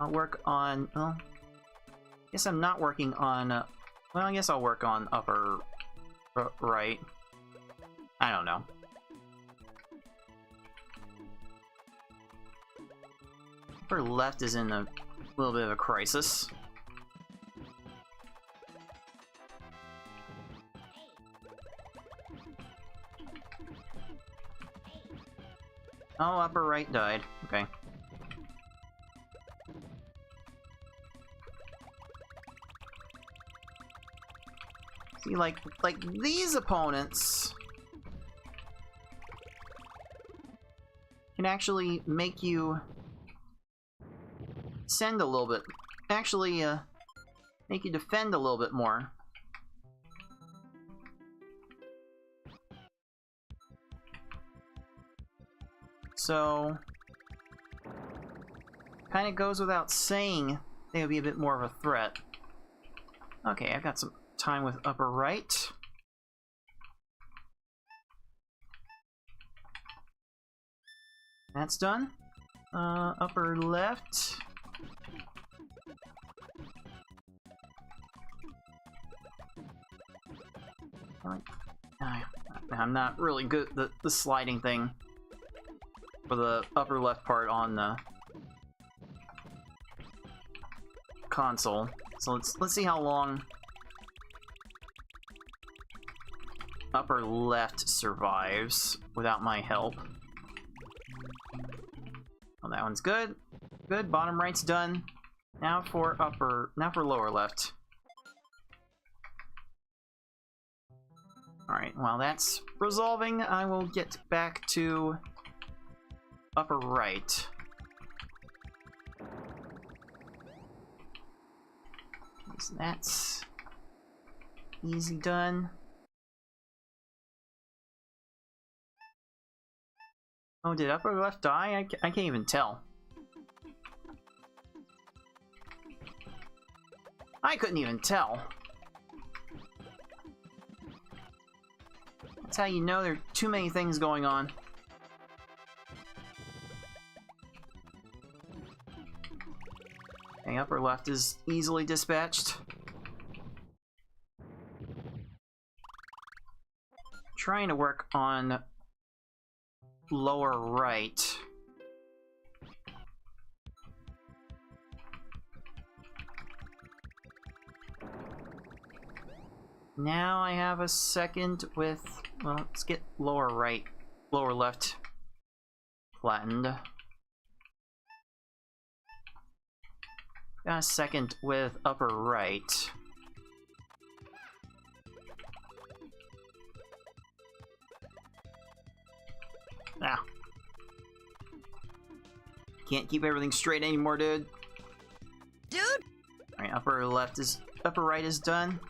I'll work on... well, I guess I'm not working on... well, I guess I'll work on upper right. I don't know. Upper left is in a little bit of a crisis. Oh, upper right died. Okay. See, like these opponents can actually make you send a little bit, actually make you defend a little bit more. So, kind of goes without saying they would be a bit more of a threat. Okay, I've got some time with upper right. That's done. Upper left. I'm not really good at the sliding thing for the upper left part on the console. So let's see how long upper left survives without my help. Well, that one's good. Good. Bottom right's done. Now for lower left. Alright, while that's resolving, I will get back to upper right. So that's easy done. Oh, did upper left die? I can't even tell. I couldn't even tell. That's how you know there are too many things going on. Okay, upper left is easily dispatched. Trying to work on lower right. Now I have a second with, well, let's get lower right, lower left flattened. Got a second with upper right. Ah. Can't keep everything straight anymore, dude. Dude! Alright, upper right is done.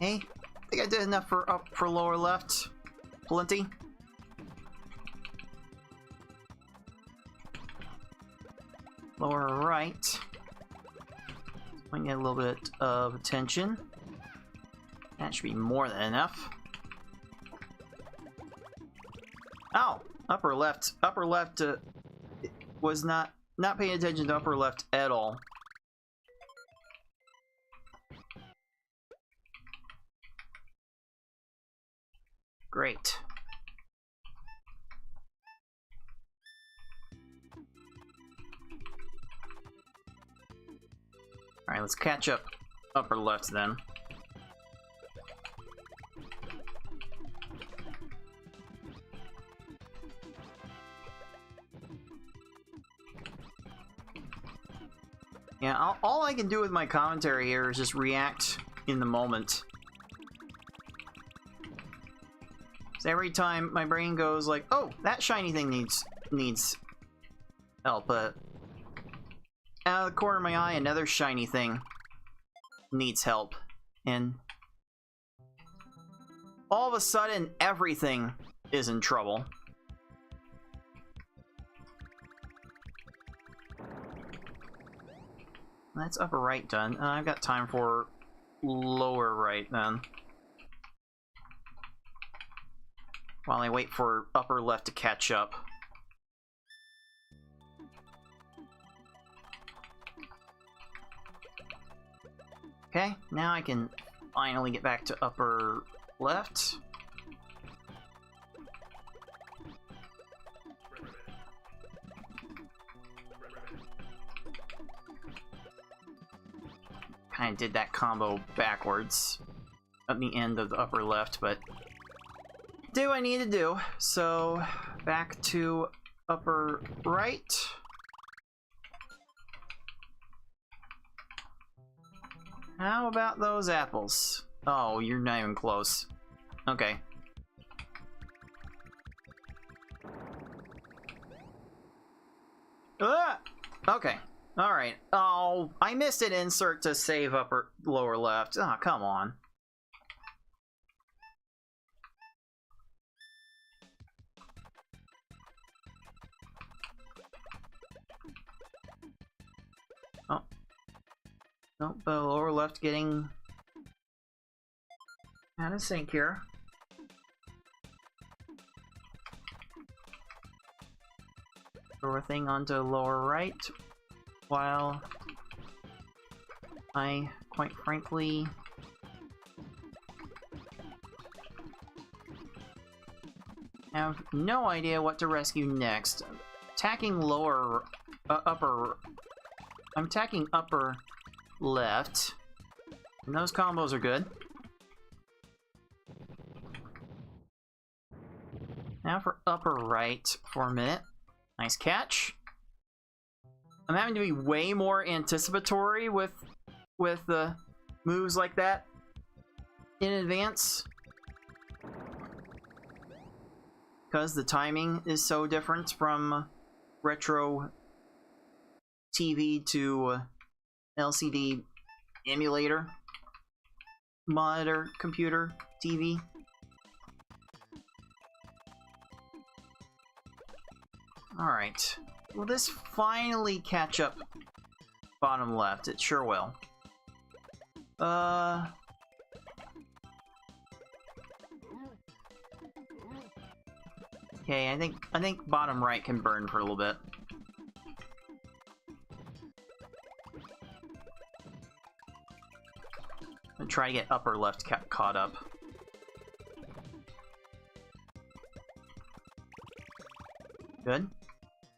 Hey, I think I did enough for lower left. Plenty. Lower right. Might get a little bit of attention. That should be more than enough. Oh, upper left. Upper left was not paying attention to upper left at all. Great. Alright, let's catch up upper left then. Yeah, all I can do with my commentary here is just react in the moment. So every time my brain goes like, oh, that shiny thing needs help, but out of the corner of my eye, another shiny thing needs help. And all of a sudden, everything is in trouble. That's upper right done. I've got time for lower right then. While I wait for upper left to catch up. Okay, now I can finally get back to upper left. Kind of did that combo backwards at the end of the upper left, but do what I need to do. So back to upper right. How about those apples? Oh, you're not even close. Okay. Ah! Okay. Alright. Oh, I missed an insert to save lower left. Oh, come on. Oh. Nope, the lower left getting out of sync here. Throw a thing onto lower right, while I, quite frankly, have no idea what to rescue next. Attacking I'm attacking upper left, and those combos are good. Now for upper right for a minute. Nice catch. I'm having to be way more anticipatory with the moves like that in advance, because the timing is so different from retro TV to LCD emulator, monitor, computer, TV. Alright. Will this finally catch up bottom left? It sure will. Okay, I think bottom right can burn for a little bit. I'm gonna try to get upper left caught up. Good.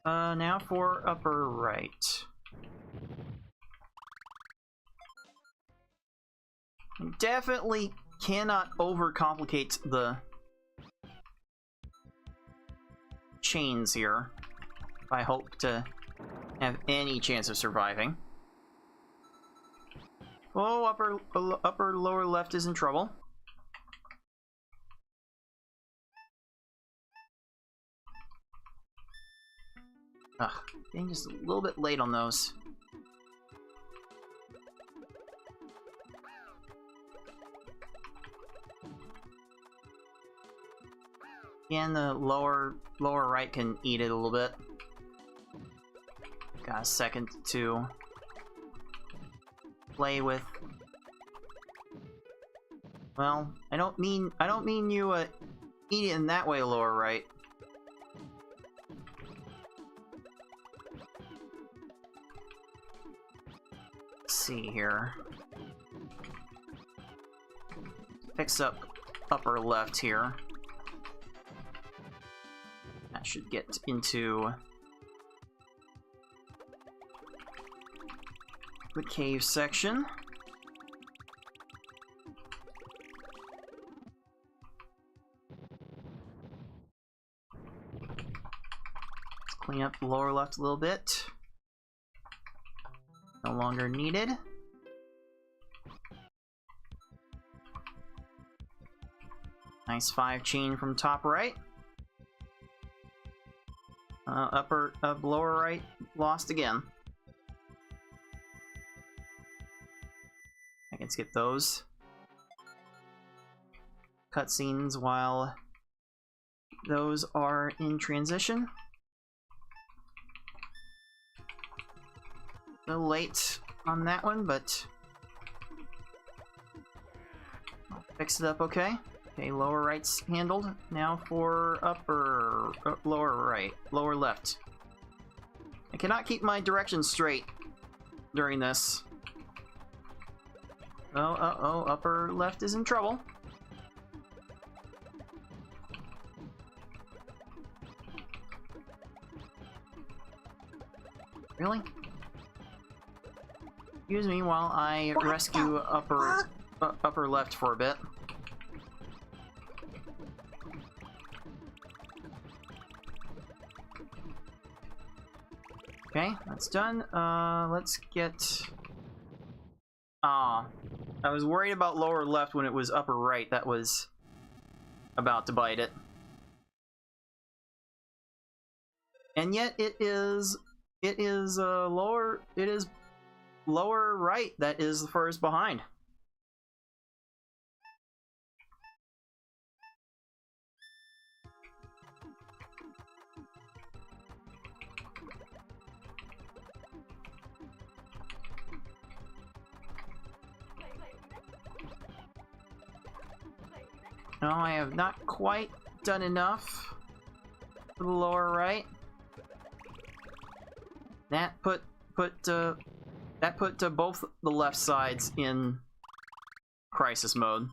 Now for upper right. Definitely cannot overcomplicate the chains here if I hope to have any chance of surviving. Oh, upper lower left is in trouble. Ugh, getting just a little bit late on those. Again, the lower right can eat it a little bit. Got a second to play with. Well, I don't mean you eat it in that way, lower right. Let's see here. Picks up upper left here. That should get into the cave section. Let's clean up the lower left a little bit. No longer needed. Nice 5 chain from top right. Lower right lost again. skip those cutscenes while those are in transition. A little late on that one, but I'll fix it up okay. Okay, lower right's handled. Now for upper, lower right, lower left. I cannot keep my direction straight during this. Oh, upper left is in trouble. Really? Excuse me while I rescue upper left for a bit. Okay, that's done. Let's get... I was worried about lower left when it was upper right. That was about to bite it. And yet it is lower right that is the furthest behind. No, I have not quite done enough for the lower right. That put both the left sides in crisis mode.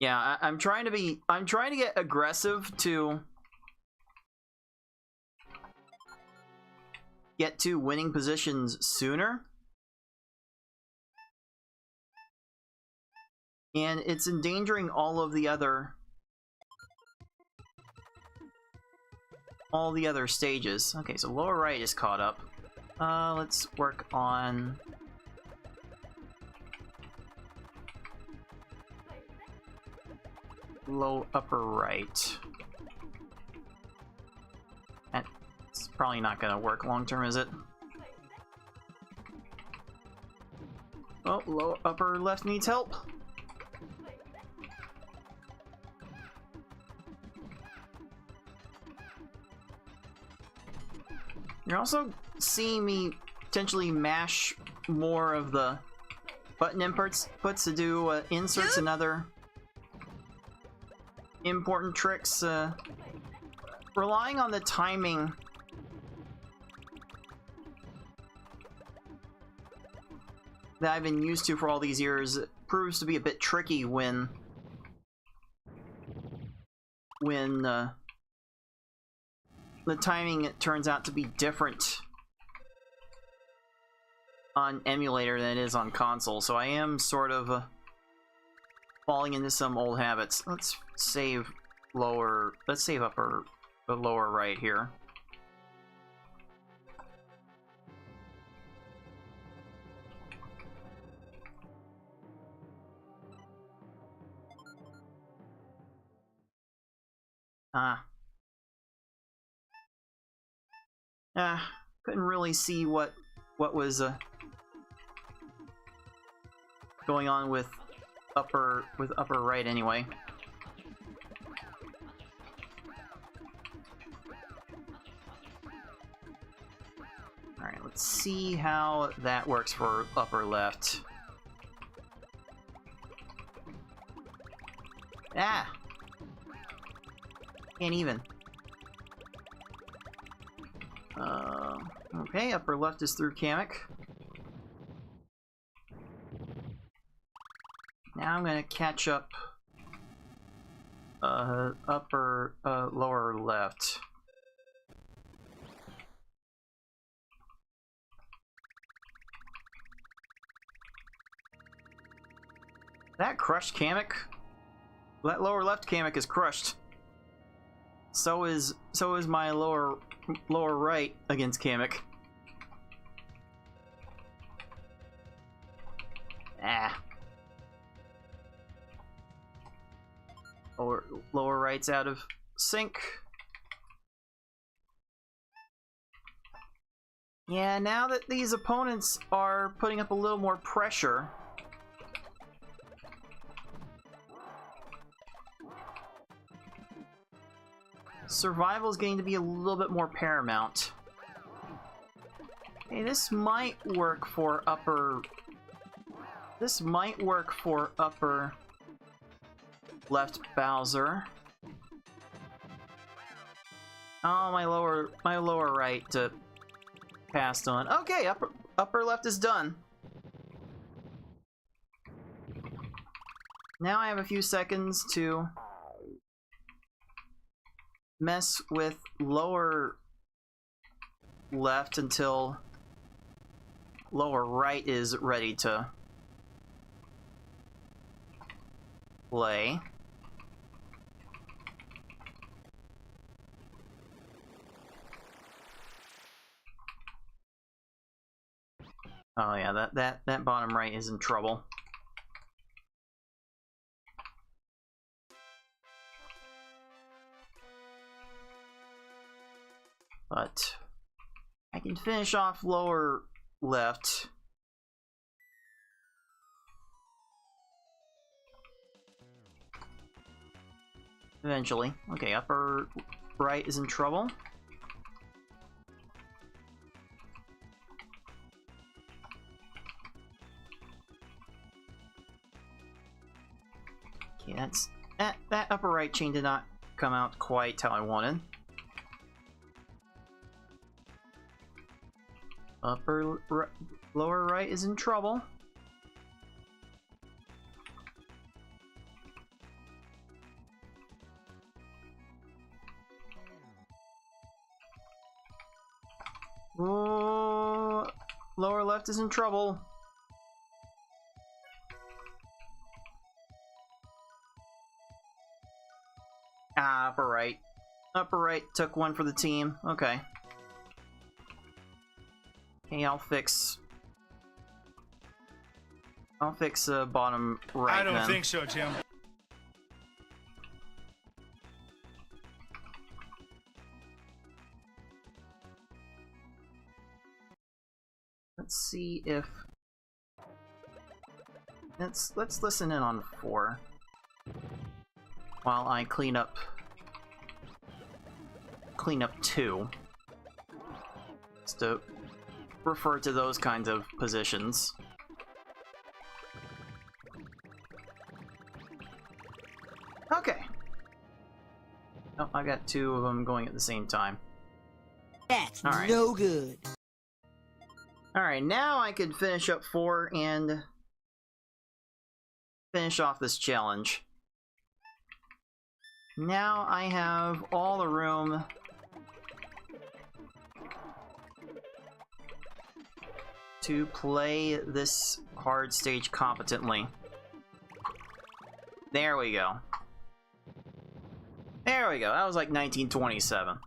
Yeah, I'm trying to get aggressive to get to winning positions sooner. And it's endangering all the other stages. Okay, so lower right is caught up. Let's work on upper right. That's probably not gonna work long term, is it? Oh, upper left needs help. You're also seeing me potentially mash more of the button inputs to do inserts and other important tricks. Relying on the timing that I've been used to for all these years proves to be a bit tricky when the timing turns out to be different on emulator than it is on console, so I am sort of falling into some old habits. Let's save lower. Let's save the lower right here. Couldn't really see what was going on with upper right anyway. All right, let's see how that works for upper left. Can't even. Okay, upper left is through Kamek. Now I'm gonna catch up lower left. That crushed Kamek? That lower left Kamek is crushed. So is my lower right against Kamek. Lower right's out of sync. Yeah, now that these opponents are putting up a little more pressure, survival is getting to be a little bit more paramount. Hey, this might work for upper... This might work for upper left Bowser. Oh, my lower right passed on. Okay, upper left is done. Now I have a few seconds to mess with lower left until lower right is ready to play. Oh yeah, that bottom right is in trouble. But I can finish off lower left. Eventually. Okay, upper right is in trouble. Okay, that upper right chain did not come out quite how I wanted. Lower right is in trouble. Oh, lower left is in trouble. Ah, upper right. Upper right took one for the team. Okay. Okay, I'll fix bottom right. I don't then. think so, Tim. Let's see if let's listen in on 4 while I clean up 2. Just to refer to those kinds of positions. Okay. Oh, I got 2 of them going at the same time. That's Alright. no good. Alright, now I could finish up 4 and finish off this challenge. Now I have all the room to play this hard stage competently. There we go. There we go. That was like 1927.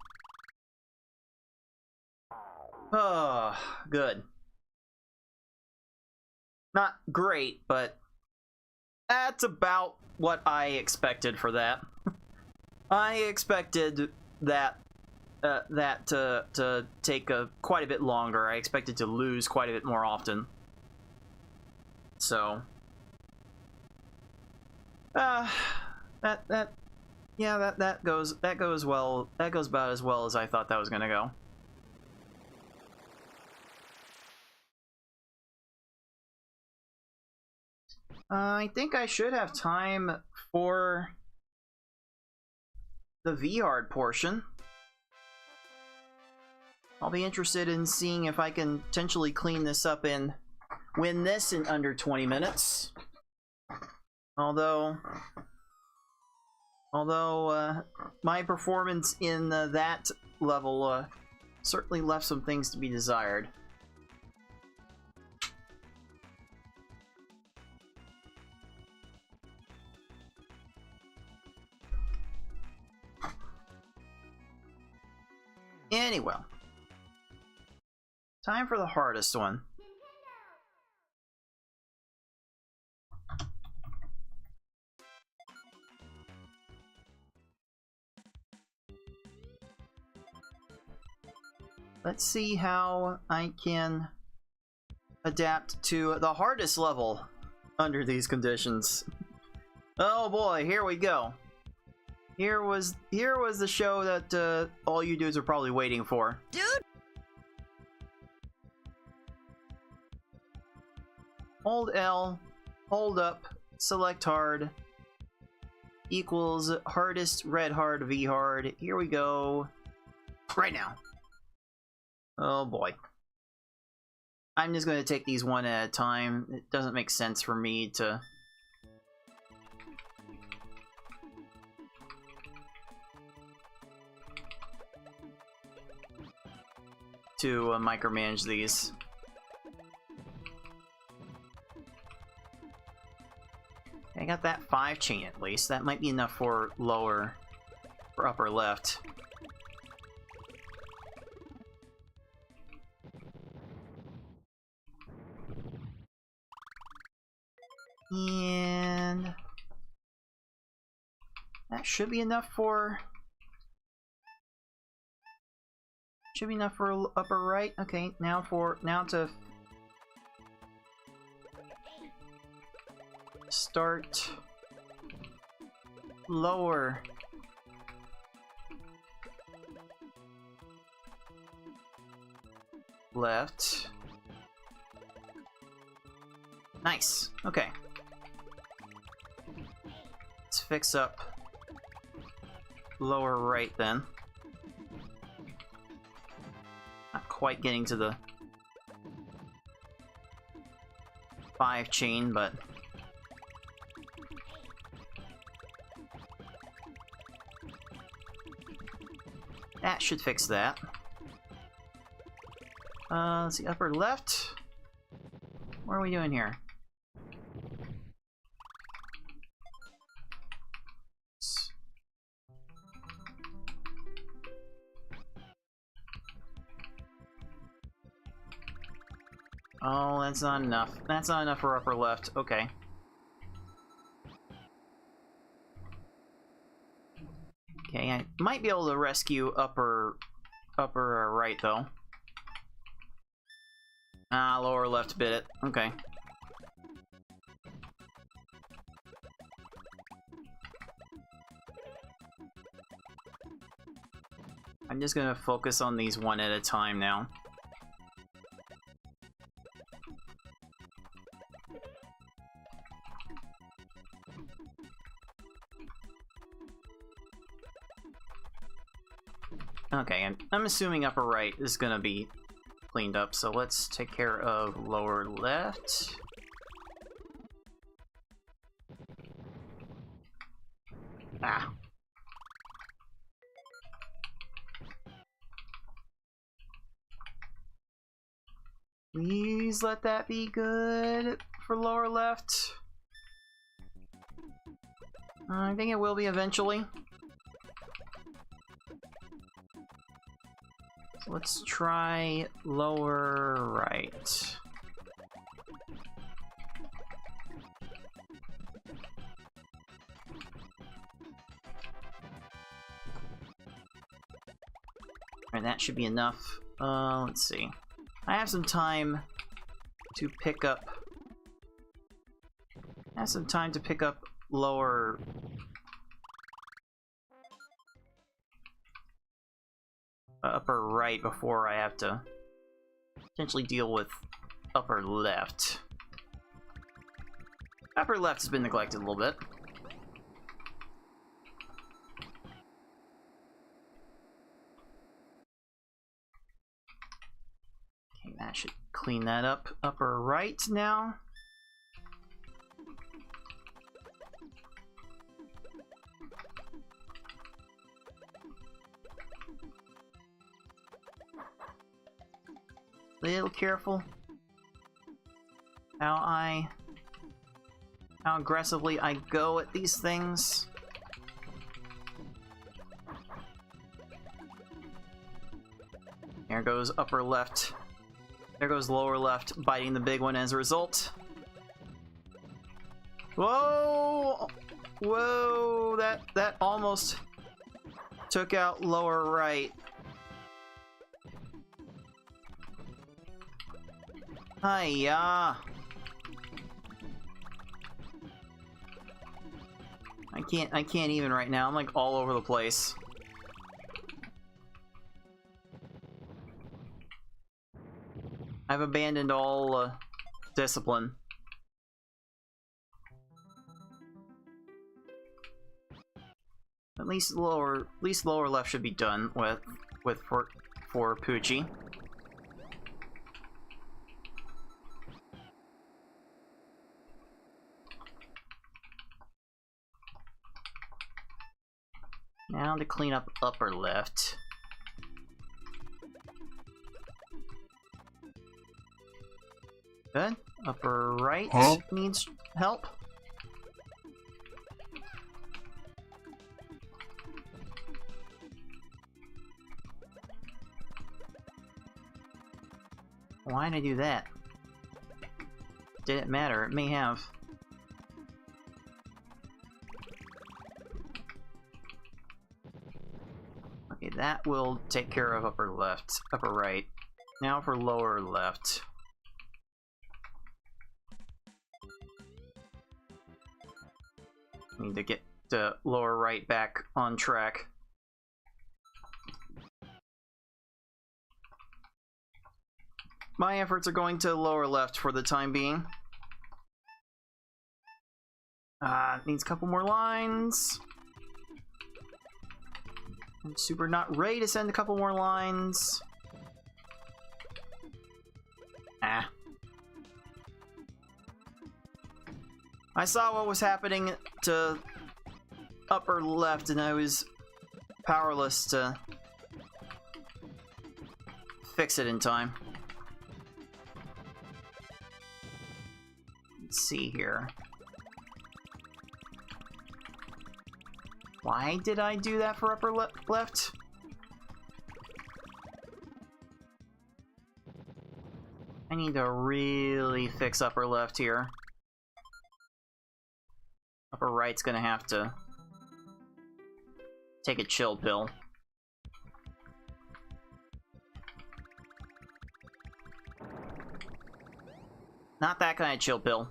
Oh, good. Not great, but that's about what I expected for that. I expected that to take quite a bit longer. I expected to lose quite a bit more often. So that goes well. That goes about as well as I thought that was gonna go. I think I should have time for the V-hard portion. I'll be interested in seeing if I can potentially clean this up and win this in under 20 minutes. Although my performance in that level certainly left some things to be desired. Anyway, time for the hardest one. Let's see how I can adapt to the hardest level under these conditions. Oh boy, here we go. Here was the show that all you dudes are probably waiting for. Dude! Hold L, hold up, select hard, equals hardest red hard V hard. Here we go. Right now. Oh boy. I'm just going to take these one at a time. It doesn't make sense for me to... micromanage these. I got that 5 chain at least. That might be enough for lower or upper left. And that should be enough for upper right. Okay, now to start lower. Left. Nice. Okay. Let's fix up lower right then. Not quite getting to the 5 chain, but that should fix that. Let's see, upper left. What are we doing here? Oh, that's not enough. That's not enough for upper left. Okay. Okay, I might be able to rescue upper right though. Ah, lower left bit it. Okay. I'm just gonna focus on these one at a time now. Okay, and I'm assuming upper right is gonna be cleaned up, so let's take care of lower left. Ah. Please let that be good for lower left. I think it will be eventually. So let's try lower right. And that should be enough. Let's see. I have some time to pick up. Lower. Upper right before I have to potentially deal with upper left. Upper left has been neglected a little bit. Okay, that should clean that up. Upper right now. Little careful how aggressively I go at these things. There goes upper left. There goes lower left, biting the big one as a result. Whoa! Whoa! That almost took out lower right. Hiya! I I can't even right now. I'm like all over the place. I've abandoned all discipline. At least lower left should be done with for Poochie. Now to clean up upper left. Good. Upper right needs help. Why did I do that? Didn't matter, it may have. Okay, that will take care of upper left, upper right. Now for lower left. Need to get the lower right back on track. My efforts are going to lower left for the time being. Needs a couple more lines. I'm super not ready to send a couple more lines. I saw what was happening to upper left and I was powerless to fix it in time. Let's see here. Why did I do that for upper left? I need to really fix upper left here. Upper right's gonna have to take a chill pill. Not that kind of chill pill.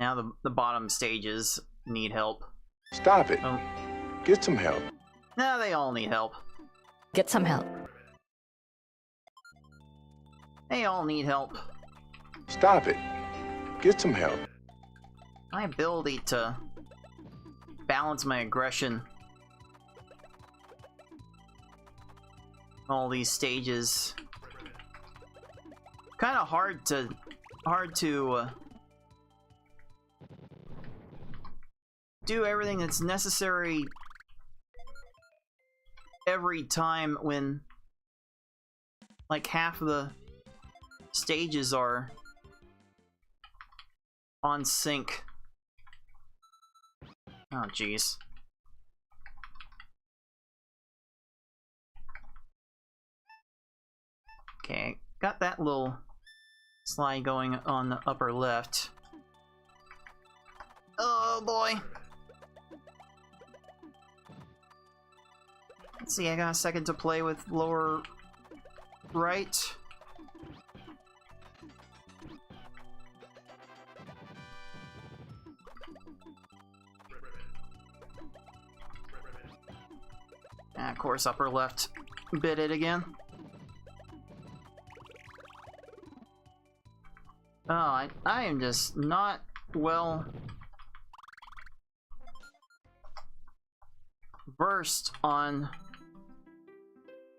Now the bottom stages need help. Stop it. Get some help. No, they all need help. Get some help. They all need help. Stop it. Get some help. My ability to balance my aggression. All these stages. Kind of hard to do everything that's necessary every time when like half of the stages are on sync. Oh jeez. Okay, got that little slide going on the upper left. Oh boy. Let's see, I got a second to play with lower right. And of course, upper left bit it again. Oh, I am just not well versed on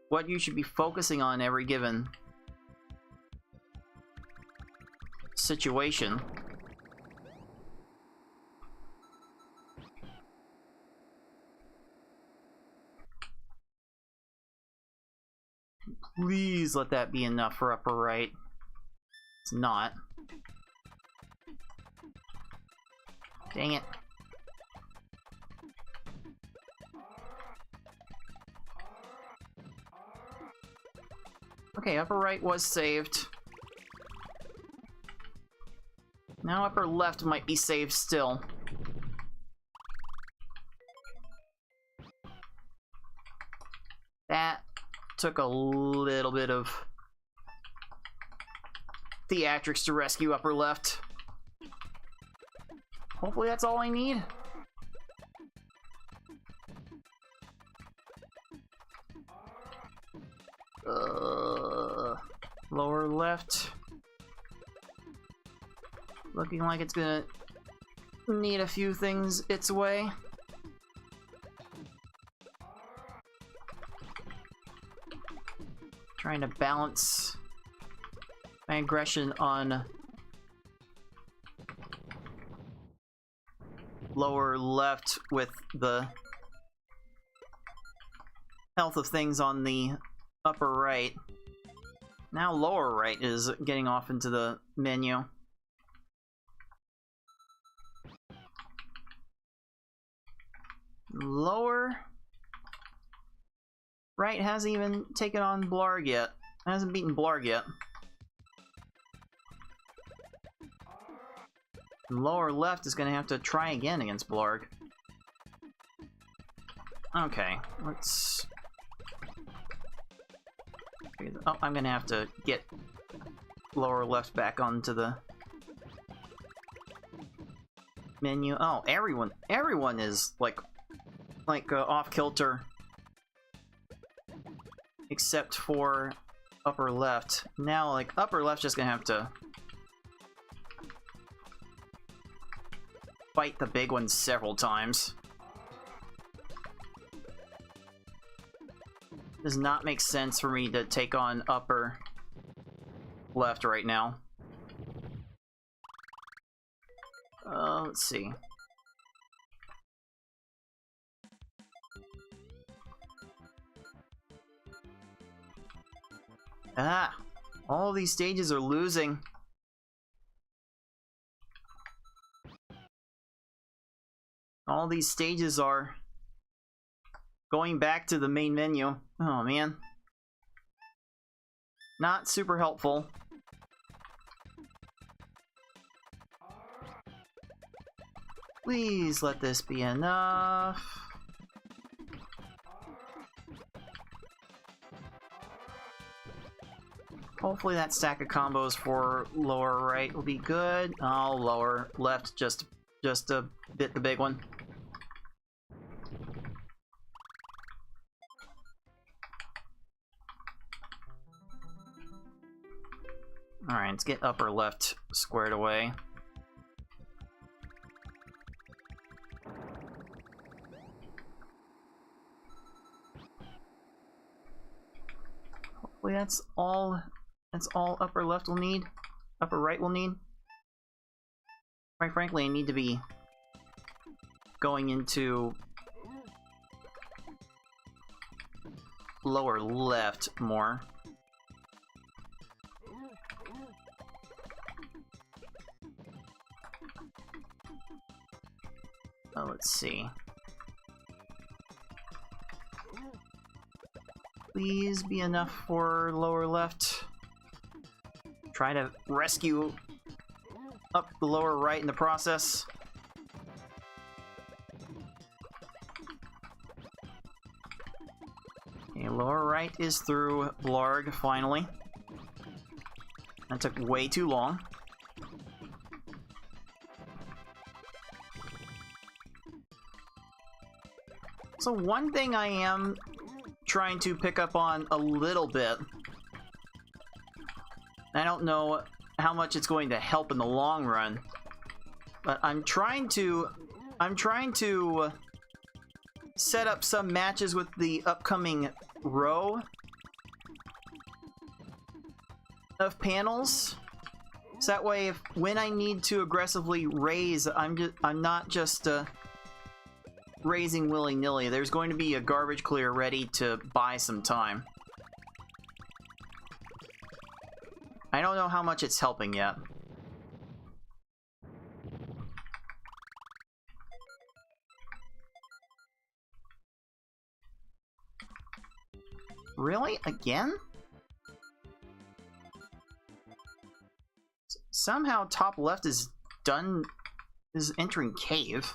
what you should be focusing on every given situation. Please let that be enough for upper right. It's not. Dang it. Okay, upper right was saved. Now upper left might be saved still. That took a little bit of theatrics to rescue upper left. Hopefully that's all I need. Lower left. Looking like it's gonna need a few things its way. Trying to balance my aggression on lower left with the health of things on the upper right. Now lower right is getting off into the menu. Lower right hasn't even taken on Blarg yet. Hasn't beaten Blarg yet. Lower left is gonna have to try again against Blarg. Okay, let's... Oh, I'm gonna have to get lower left back onto the menu. Oh, everyone is like off kilter, except for upper left. Now, like upper left's just gonna have to fight the big one several times. Does not make sense for me to take on upper left right now. Let's see. Ah! All these stages are losing. All these stages are going back to the main menu. Oh man. Not super helpful. Please let this be enough. Hopefully that stack of combos for lower right will be good. Oh, lower left just a bit the big one. Alright, let's get upper left squared away. Hopefully that's all upper left will need. Upper right will need. Quite frankly, I need to be going into lower left more. Oh, let's see. Please be enough for lower left. Try to rescue up the lower right in the process. Okay, lower right is through Blarg, finally. That took way too long. So one thing I am trying to pick up on a little bit, I don't know how much it's going to help in the long run, but I'm trying to set up some matches with the upcoming row of panels, so that way when I need to aggressively raise, I'm not just raising willy-nilly. There's going to be a garbage clear ready to buy some time. I don't know how much it's helping yet. Really? Again? Somehow top left is entering cave.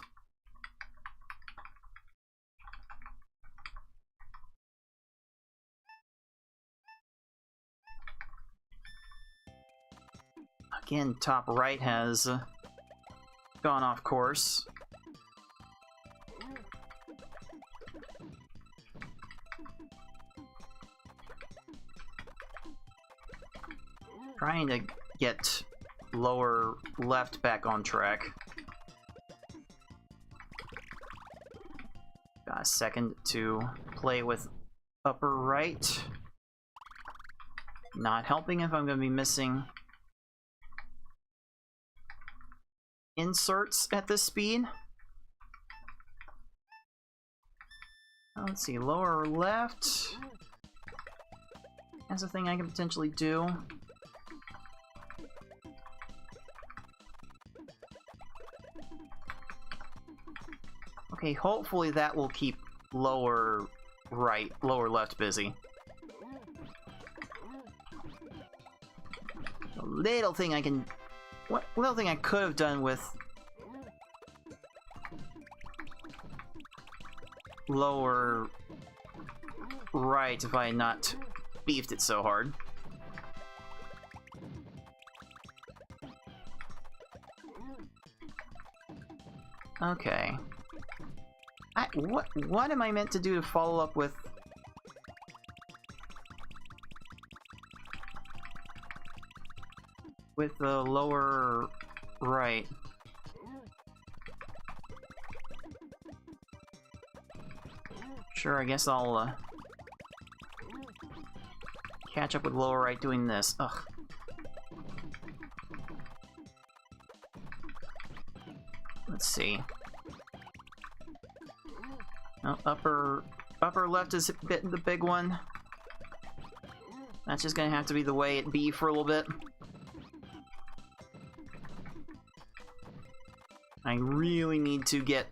Again, top right has gone off course. Trying to get lower left back on track. Got a second to play with upper right. Not helping if I'm going to be missing inserts at this speed. Let's see, lower or left. That's a thing I can potentially do. Okay, hopefully that will keep lower right, lower left busy. A little thing I can... What little thing I could have done with lower right if I had not beefed it so hard. Okay. What am I meant to do to follow up with the lower right? Sure, I guess I'll catch up with lower right doing this. Ugh. Let's see. Oh, upper left is the big one. That's just gonna have to be the way it be for a little bit. I really need to get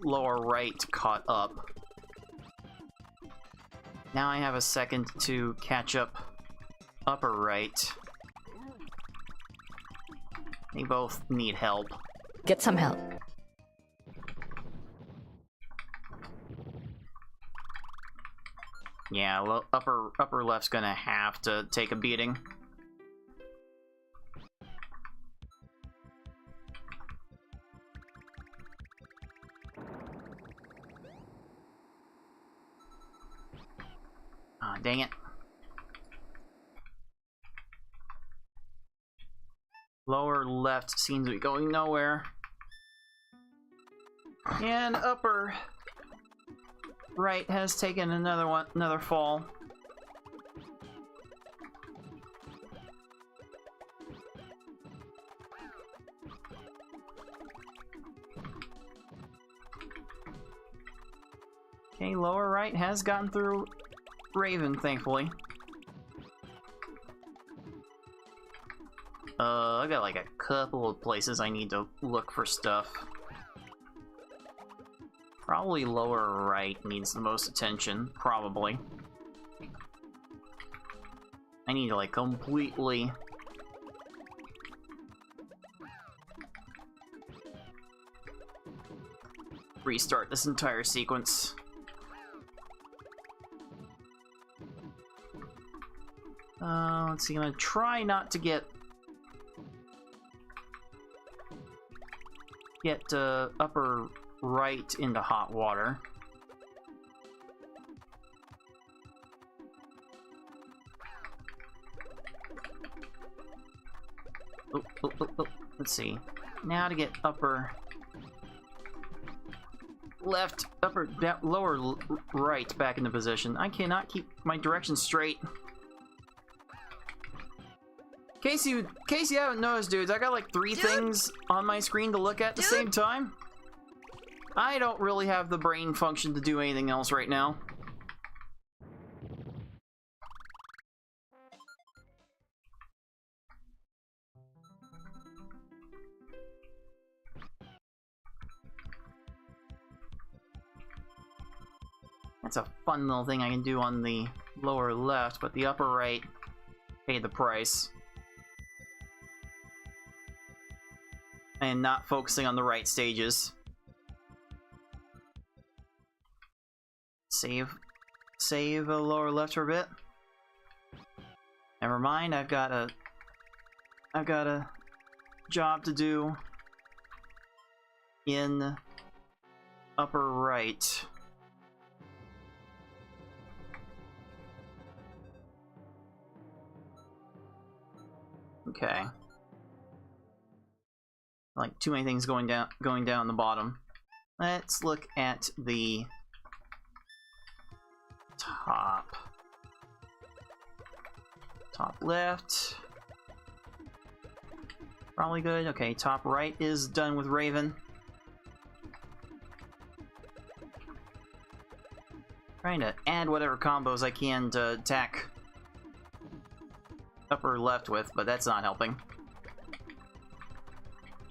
lower right caught up. Now I have a second to catch up upper right. They both need help. Get some help. Yeah, upper left's gonna have to take a beating. Ah, dang it. Lower left seems to be going nowhere. And upper right has taken another fall. Okay, lower right has gotten through Raven, thankfully. I got like a couple of places I need to look for stuff. Probably lower right needs the most attention, probably. I need to like completely restart this entire sequence. Let's see, I'm gonna try not to get upper right into hot water. Oh. Let's see. Now to get upper left, lower right back into position. I cannot keep my direction straight. In case you haven't noticed, dudes, I got like three things on my screen to look at the same time. I don't really have the brain function to do anything else right now. That's a fun little thing I can do on the lower left, but the upper right paid the price. And not focusing on the right stages. Save a lower left for a bit. Never mind, I've got a job to do in upper right. Okay. Like too many things going down the bottom. Let's look at the top. Top left. Probably good. Okay, top right is done with Raven. Trying to add whatever combos I can to attack upper left with, but that's not helping.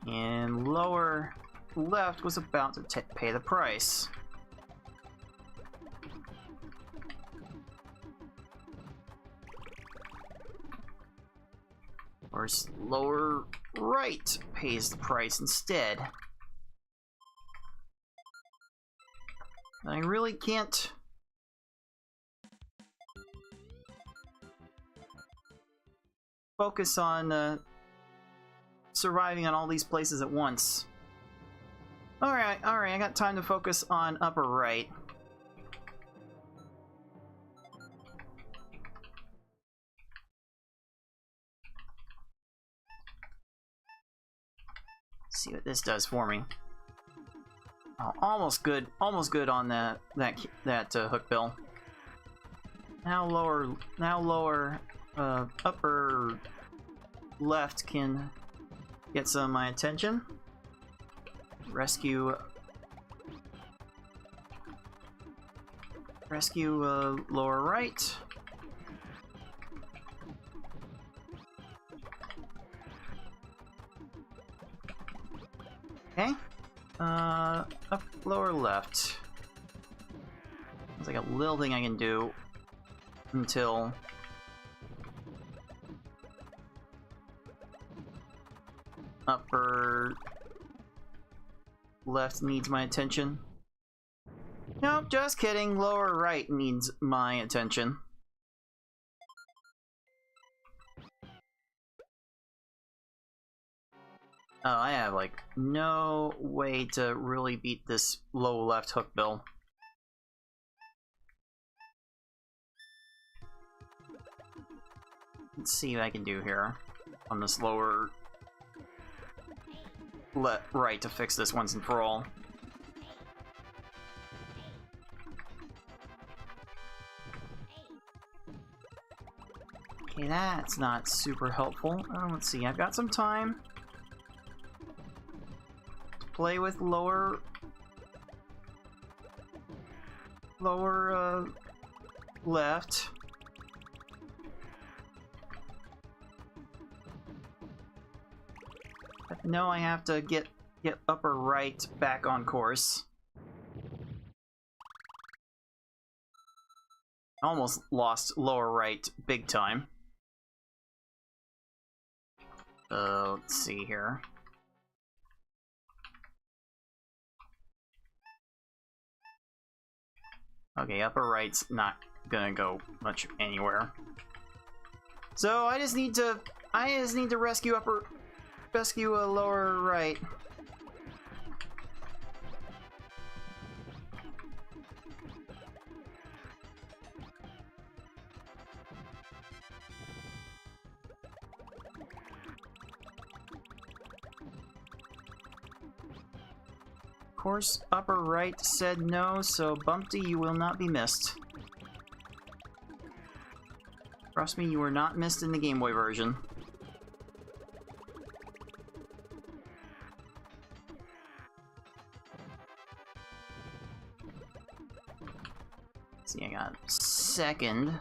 And lower left was about to pay the price. Of course, lower right pays the price instead. I really can't focus on surviving on all these places at once. Alright, I got time to focus on upper right. Let's see what this does for me. Oh, almost good on that hook bill. Now lower upper left can get some of my attention. Rescue lower right. Okay. Up lower left. There's like a little thing I can do until upper left needs my attention. Nope, just kidding. Lower right needs my attention. Oh, I have like no way to really beat this low left hook bill. Let's see what I can do here on this lower right to fix this once and for all. Okay, that's not super helpful. Let's see, I've got some time to play with lower left. No, I have to get upper right back on course. Almost lost lower right big time. Let's see here. Okay, upper right's not gonna go much anywhere. So I just need to rescue a lower right. Of course, upper right said no, so Bumpty, you will not be missed. Trust me, you were not missed in the Game Boy version. See, I got a second.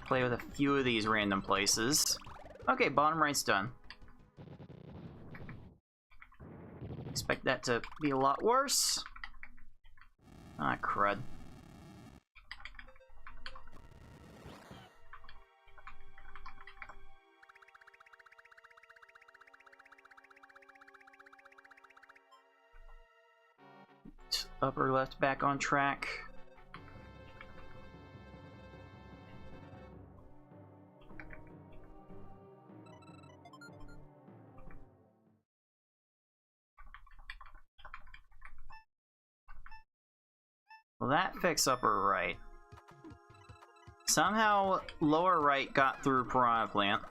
Play with a few of these random places. Okay, bottom right's done. Expect that to be a lot worse. Ah, crud. Upper left back on track. Well, that fixed upper right. Somehow lower right got through Piranha Plant.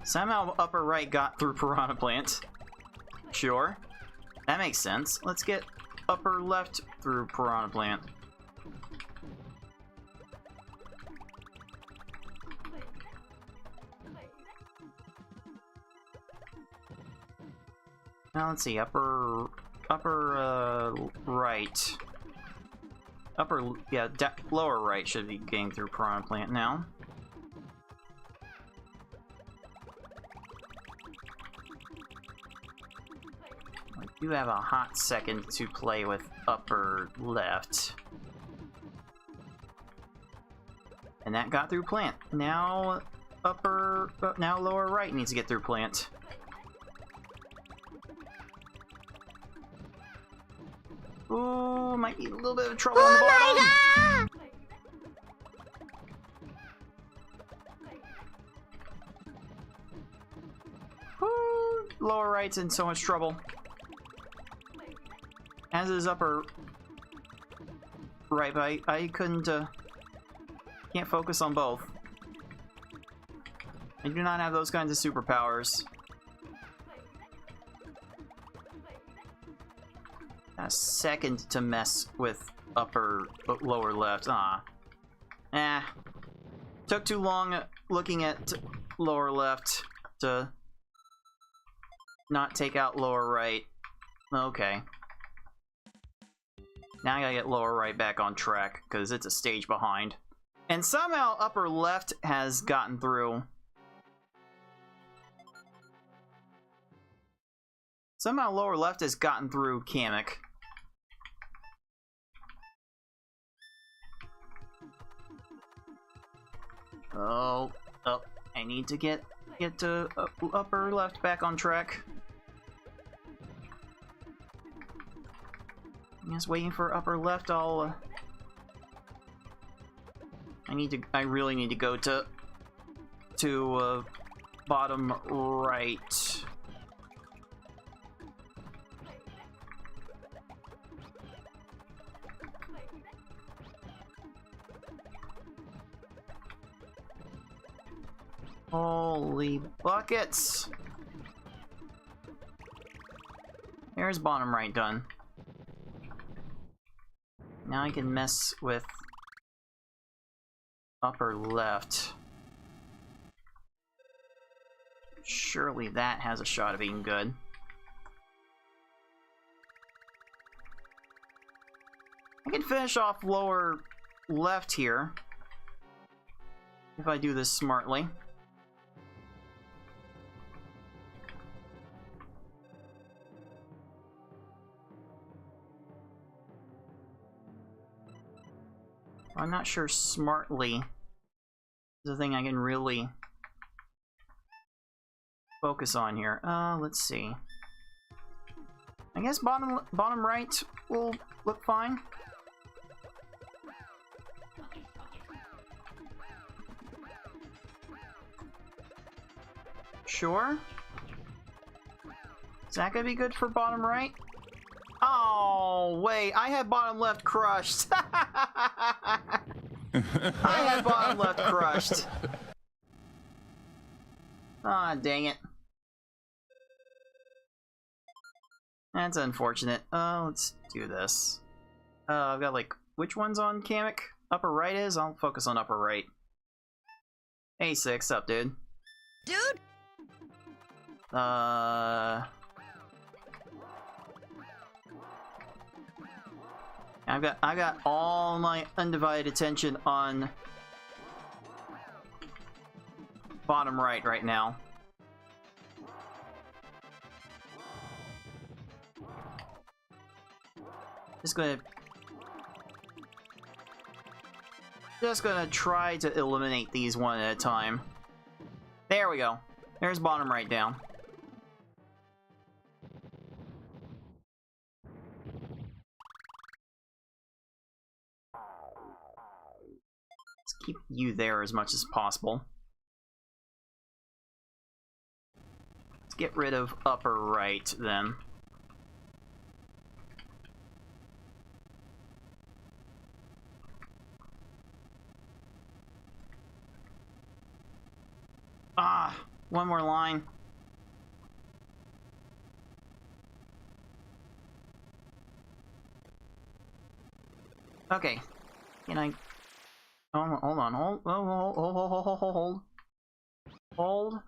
Somehow upper right got through Piranha Plant. Sure. That makes sense. Let's get upper left through Piranha Plant. Now let's see, upper right. Lower right should be getting through Piranha Plant now. I do have a hot second to play with upper left. And that got through Plant. Now now lower right needs to get through Plant. Ooh, might be a little bit of trouble on the bottom. Ooh, lower right's in so much trouble. As is upper right, but I couldn't, can't focus on both. I do not have those kinds of superpowers. A second to mess with lower left. Took too long looking at lower left to not take out lower right. Okay. Now I gotta get lower right back on track because it's a stage behind. And somehow upper left has gotten through. Somehow lower left has gotten through Kamek. Oh, I need to get to upper left back on track. I'm just waiting for upper left. I really need to go to bottom right. Holy buckets! There's bottom right done. Now I can mess with upper left. Surely that has a shot of being good. I can finish off lower left here if I do this smartly. I'm not sure smartly is the thing I can really focus on here. Let's see. I guess bottom right will look fine. Sure. Is that gonna be good for bottom right? Oh, wait, I had bottom left crushed. I had bottom left crushed. Ah, dang it. That's unfortunate. Let's do this. I've got, like, which one's on Kamek? Upper right is? I'll focus on upper right. Hey, Six, up, dude? Dude! I've got all my undivided attention on bottom right now. Just gonna try to eliminate these one at a time. There we go. There's bottom right down. Keep you there as much as possible. get rid of upper right then. Ah, one more line. Okay, can I? Hold on, hold.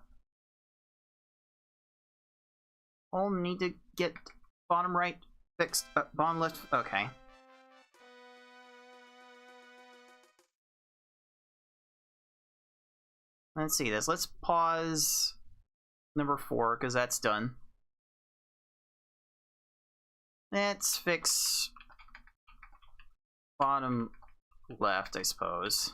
Need to get bottom right fixed. Bottom left. Okay. Let's see this. Let's pause number 4 because that's done. Let's fix bottom left, I suppose.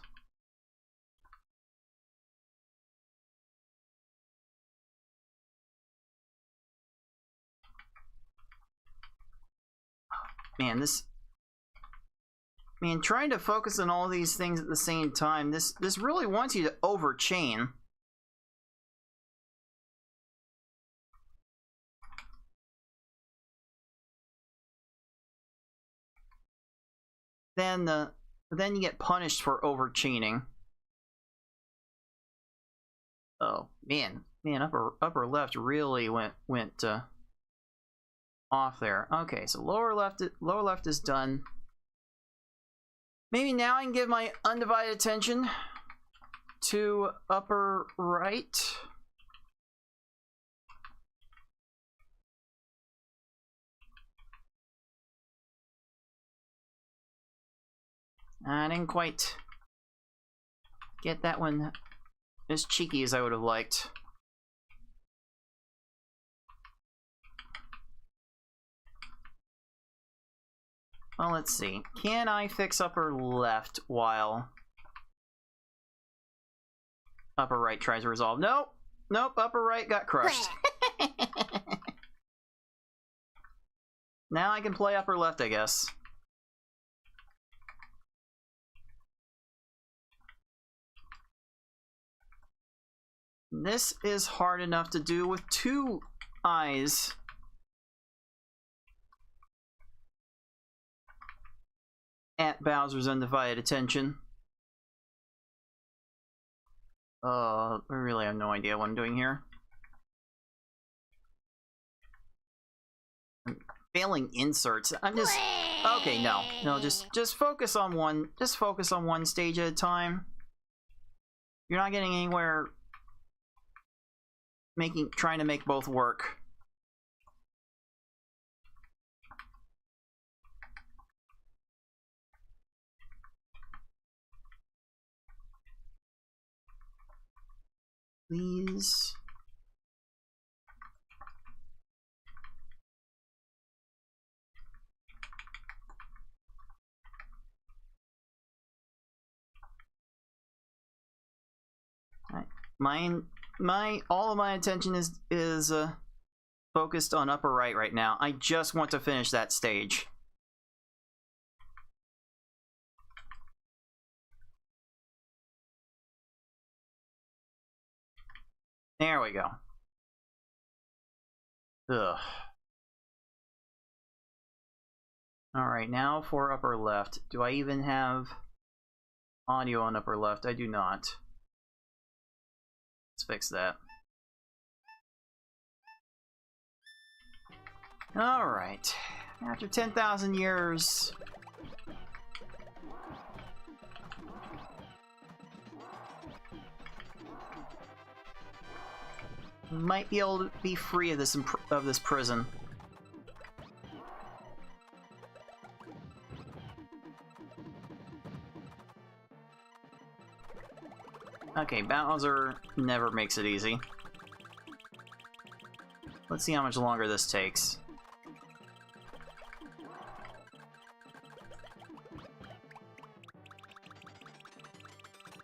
Man, trying to focus on all these things at the same time, this really wants you to overchain. Then you get punished for overchaining. Oh man, upper left really went off there. Okay, so lower left is done. Maybe now I can give my undivided attention to upper right. I didn't quite get that one as cheeky as I would have liked. Well, let's see. Can I fix upper left while upper right tries to resolve? Nope. Nope, upper right got crushed. Now I can play upper left, I guess. This is hard enough to do with 2 eyes. At Bowser's undivided attention. I really have no idea what I'm doing here. I'm failing inserts. I'm just okay. No, just focus on one. Just focus on one stage at a time. You're not getting anywhere. Trying to make both work. Please. All of my attention is focused on upper right now. I just want to finish that stage. There we go. Ugh. Alright, now for upper left. Do I even have audio on upper left? I do not. Let's fix that. Alright. After 10,000 years... might be able to be free of this prison. Okay, Bowser never makes it easy. Let's see how much longer this takes.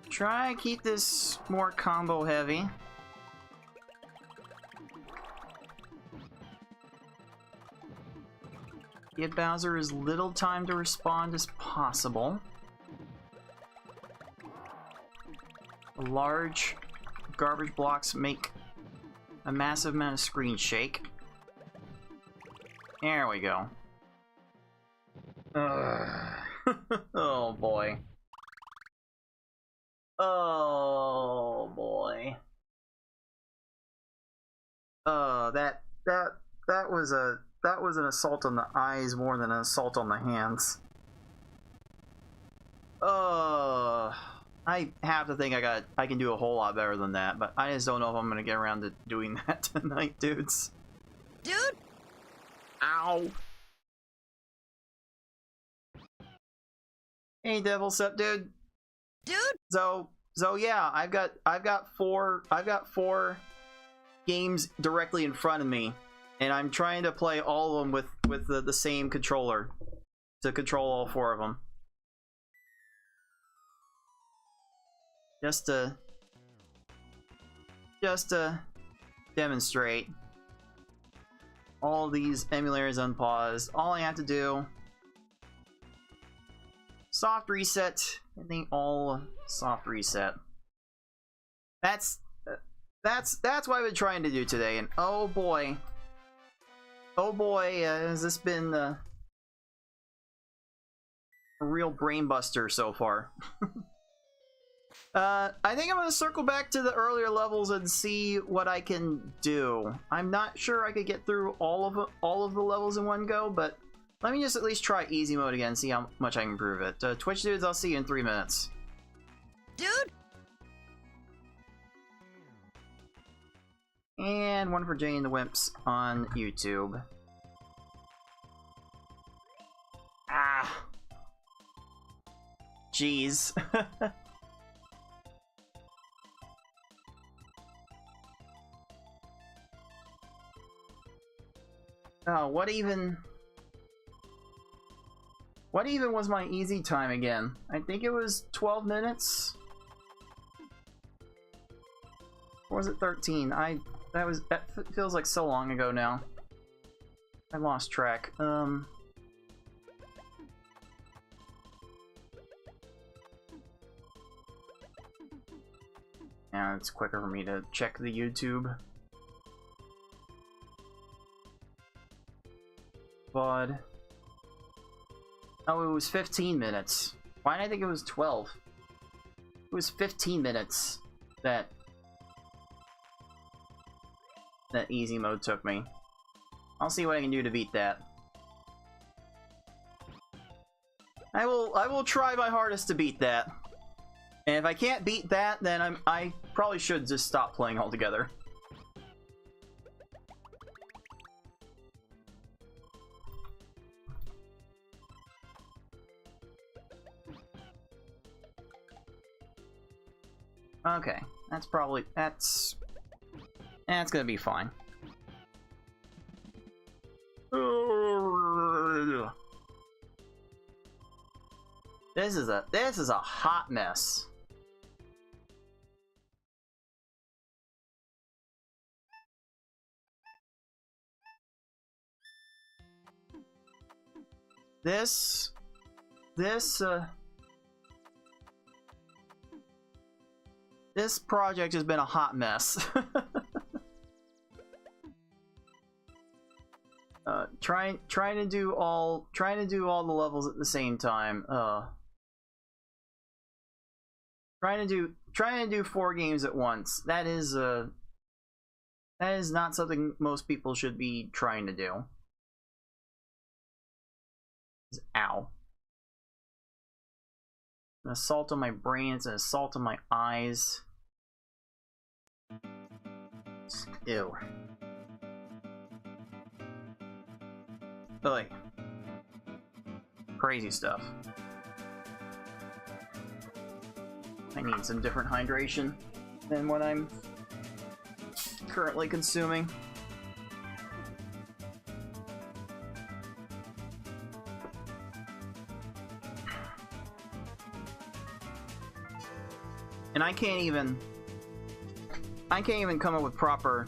Try keep this more combo heavy. Give Bowser as little time to respond as possible. Large garbage blocks make a massive amount of screen shake. There we go. Oh boy. Oh boy. That was an assault on the eyes more than an assault on the hands. I have to think I can do a whole lot better than that, but I just don't know if I'm gonna get around to doing that tonight, dudes. Dude! Ow! Hey, Devil, sup, dude? Dude! So yeah, I've got four games directly in front of me, and I'm trying to play all of them with the same controller to control all four of them. Just to demonstrate. All these emulators unpaused. All I have to do, soft reset, and they all soft reset. That's what I've been trying to do today, and oh boy, has this been a real brain buster so far. I think I'm gonna circle back to the earlier levels and see what I can do. I'm not sure I could get through all of the levels in one go, but let me just at least try easy mode again and see how much I can improve it. Twitch dudes, I'll see you in 3 minutes. Dude! And one for Jay and the Wimps on YouTube. Ah. Jeez. Oh, what even was my easy time again? I think it was 12 minutes? Or was it 13? That feels like so long ago now. I lost track. Now it's quicker for me to check the YouTube. But oh, it was 15 minutes. Why did I think it was 12? It was 15 minutes that easy mode took me. I'll see what I can do to beat that. I will try my hardest to beat that. And if I can't beat that, then I probably should just stop playing altogether. Okay, that's gonna be fine. This is a hot mess. This project has been a hot mess. Trying to do all the levels at the same time. Trying to do 4 games at once. That is not something most people should be trying to do. Ow. An assault on my brain, it's an assault on my eyes. Ew. Ugh. Crazy stuff. I need some different hydration than what I'm currently consuming. And I can't even come up with proper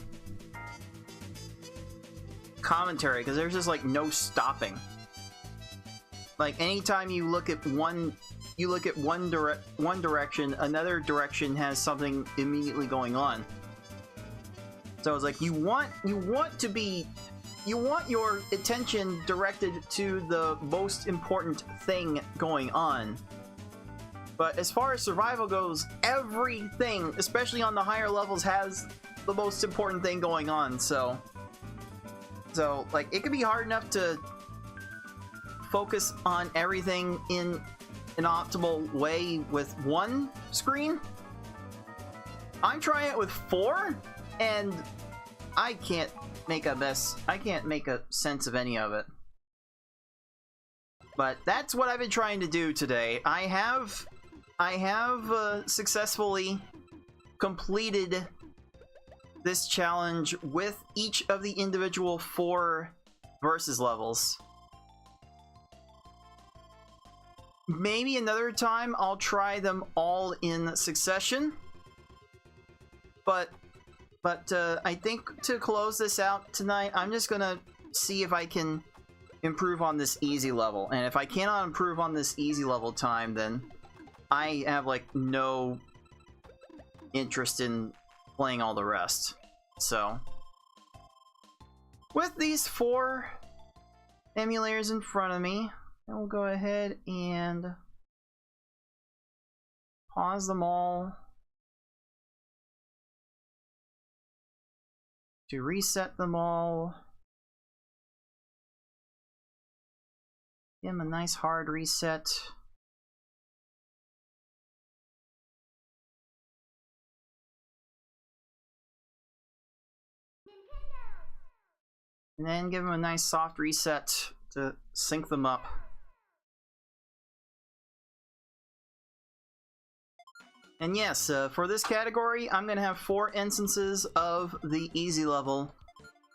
commentary because there's just like no stopping. Like anytime you look at one direction, another direction has something immediately going on. So it's like you want your attention directed to the most important thing going on. But as far as survival goes, everything, especially on the higher levels, has the most important thing going on. So like it can be hard enough to focus on everything in an optimal way with one screen. I'm trying it with 4, and I can't make a sense of any of it. But that's what I've been trying to do today. I have successfully completed this challenge with each of the individual 4 versus levels. Maybe another time I'll try them all in succession. But I think to close this out tonight, I'm just gonna see if I can improve on this easy level. And if I cannot improve on this easy level time, then I have like no interest in playing all the rest. So with these 4 emulators in front of me, we'll go ahead and pause them all to reset them all. Give them a nice hard reset. And then give them a nice soft reset to sync them up. And yes, for this category, I'm going to have 4 instances of the easy level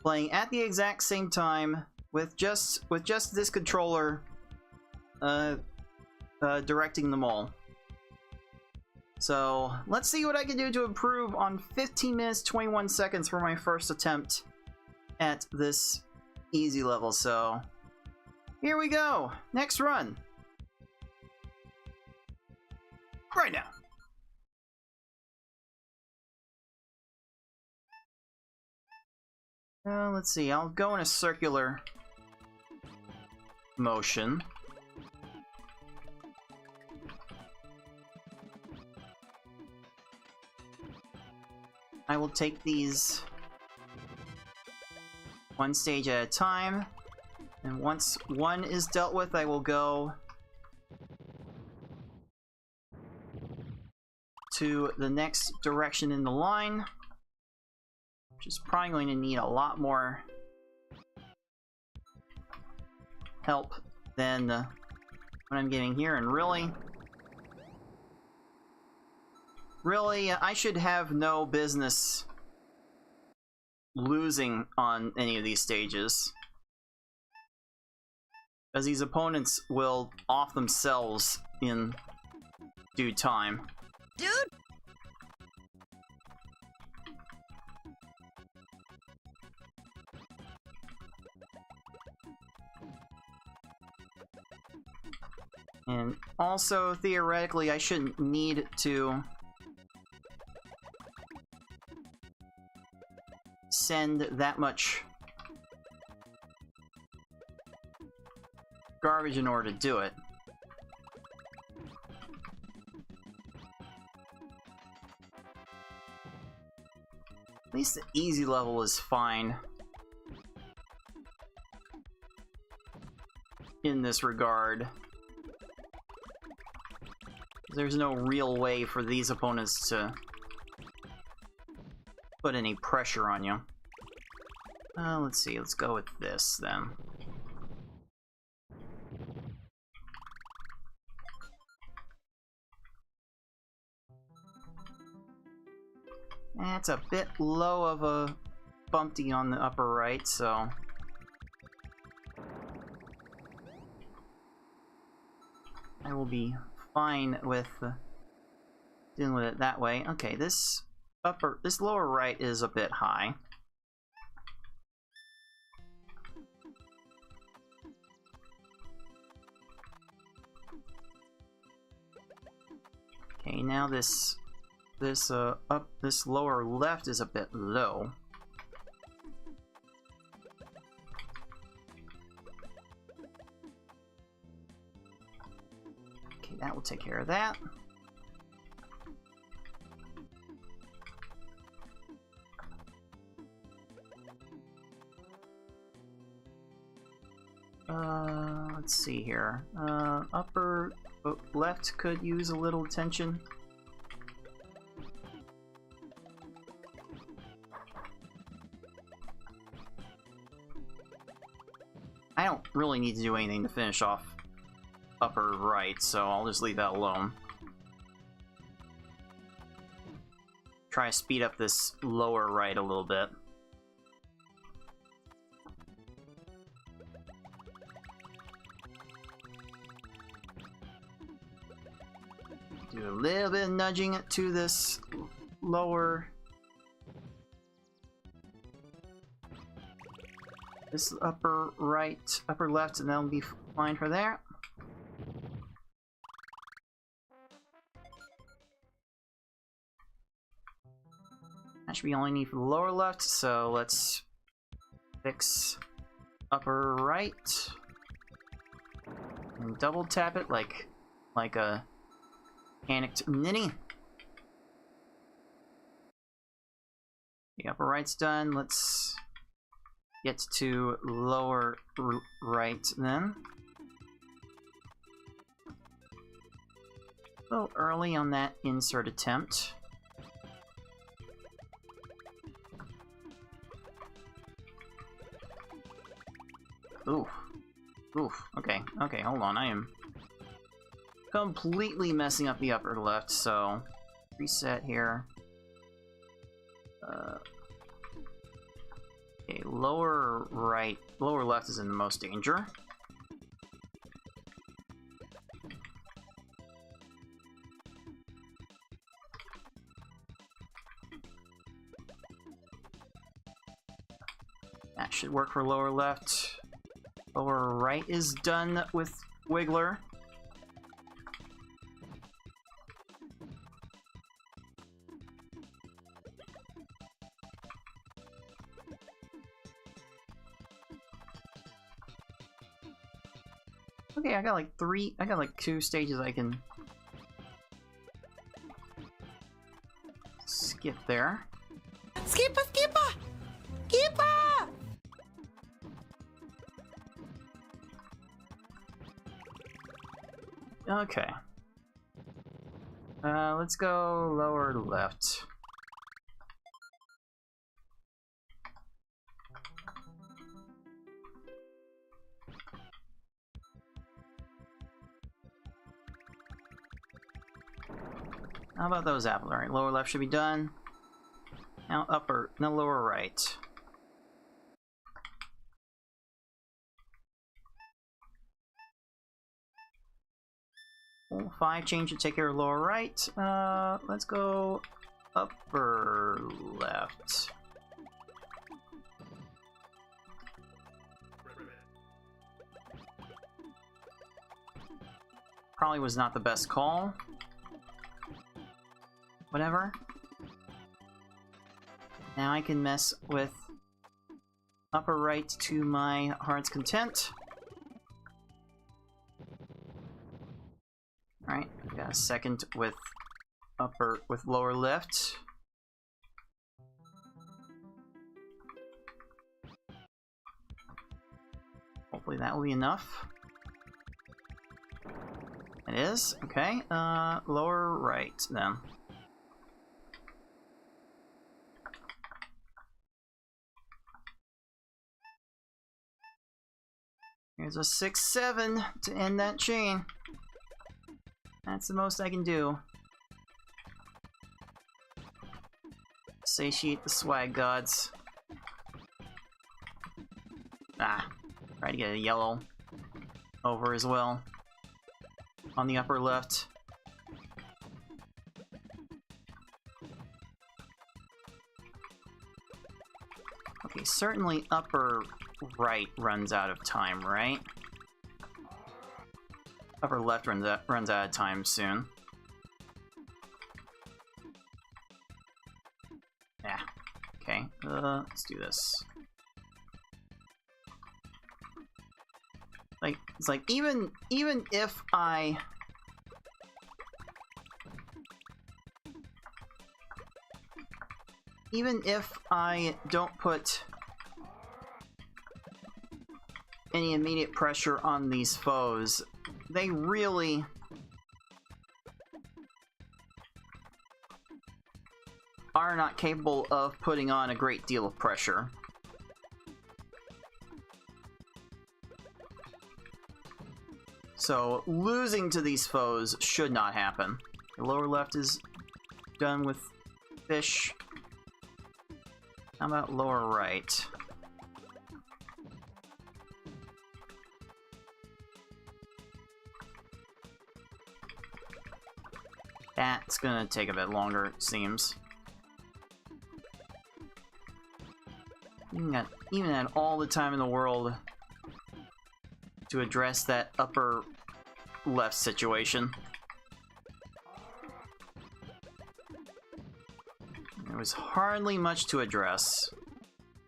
playing at the exact same time with just this controller directing them all. So let's see what I can do to improve on 15 minutes 21 seconds for my first attempt at this easy level. So here we go. Next run. Right now. Let's see, I'll go in a circular motion. I will take these one stage at a time, and once one is dealt with, I will go to the next direction in the line, which is probably going to need a lot more help than what I'm getting here. And really, I should have no business losing on any of these stages, as these opponents will off themselves in due time. Dude! And also, theoretically, I shouldn't need to send that much garbage in order to do it. At least the easy level is fine in this regard. There's no real way for these opponents to put any pressure on you. Let's see, let's go with this then. That's a bit low of a bumpty on the upper right, so I will be fine with dealing with it that way. Okay, this lower right is a bit high. Okay, now this lower left is a bit low. that will take care of that. Let's see here. Upper left could use a little attention. I don't really need to do anything to finish off upper right, so I'll just leave that alone. Try to speed up this lower right a little bit. Do a little bit of nudging to this lower. This upper right, upper left, and that'll be fine for there. That should be all I need for the lower left, so let's fix upper right. And double tap it like a panicked ninny. The upper right's done. Let's get to lower right then. A little early on that insert attempt. Oof. Oof. Okay, hold on. I am completely messing up the upper left, so reset here. Okay, lower right, lower left is in the most danger. That should work for lower left. Lower right is done with Wiggler. Okay, I got like 2 stages I can skip there. Skipper, skipper! Skipper! Okay. Let's go lower left. How about those apples? Alright, lower left should be done. Now lower right. Oh, 5 change to take care of lower right. Let's go upper left. Probably was not the best call. Whatever. Now I can mess with upper right to my heart's content. Alright, got a second with lower left. Hopefully that will be enough. It is, okay. Lower right then. Here's a 6-7 to end that chain. That's the most I can do. Satiate the swag gods. Ah, try to get a yellow over as well. On the upper left. Okay, certainly upper right runs out of time, right? Upper left runs out of time soon. Yeah. Okay. Let's do this. Like, it's like even if I even if I don't put any immediate pressure on these foes, they really are not capable of putting on a great deal of pressure. So losing to these foes should not happen. The lower left is done with fish. How about lower right? That's gonna take a bit longer, it seems. Even had all the time in the world to address that upper left situation. There was hardly much to address.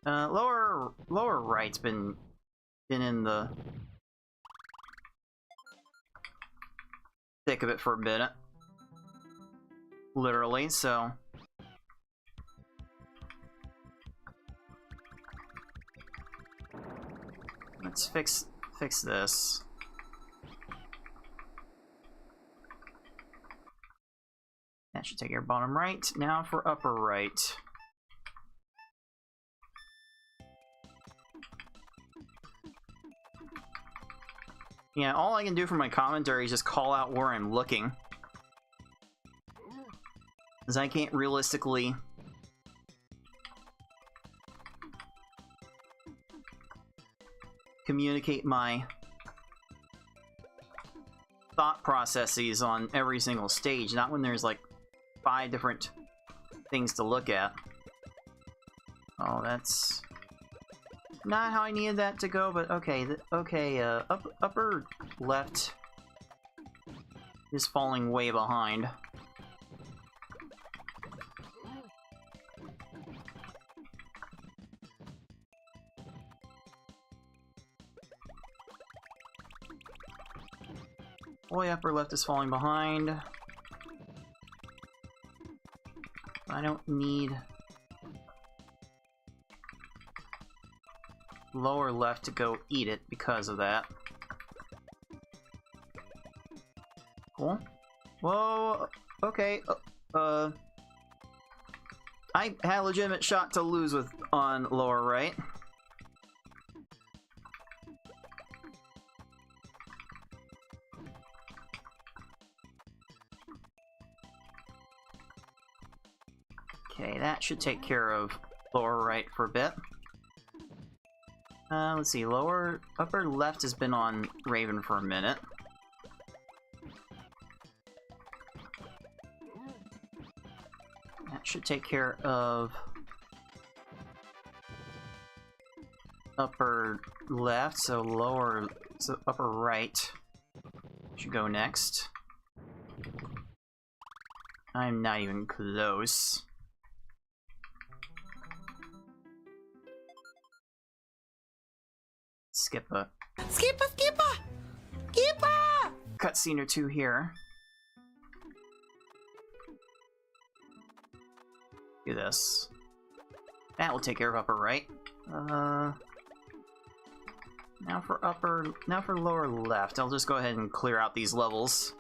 Lower right's been in the thick of it for a bit. Literally, so let's fix this. That should take care of bottom right. Now for upper right. Yeah, all I can do for my commentary is just call out where I'm looking, because I can't realistically communicate my thought processes on every single stage, not when there's like 5 different things to look at. Oh, that's not how I needed that to go, but okay. Upper left is falling way behind. Boy, upper left is falling behind. I don't need lower left to go eat it because of that. Cool. Whoa, okay. I had a legitimate shot to lose with on lower right. Okay, that should take care of lower right for a bit. Let's see, upper left has been on Raven for a minute. That should take care of upper left, so upper right should go next. I'm not even close. Skip a cutscene or two here. Do this. That will take care of upper right. Now for lower left. I'll just go ahead and clear out these levels.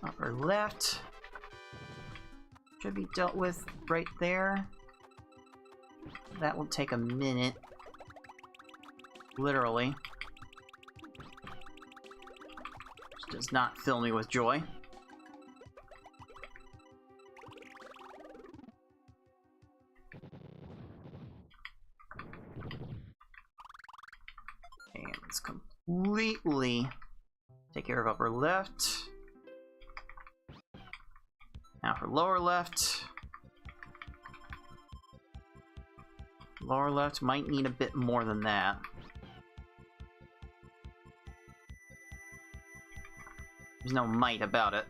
Upper left should be dealt with right there. That will take a minute. Literally. Which does not fill me with joy. And let's completely take care of upper left. Now for lower left. Lower left might need a bit more than that. There's no might about it.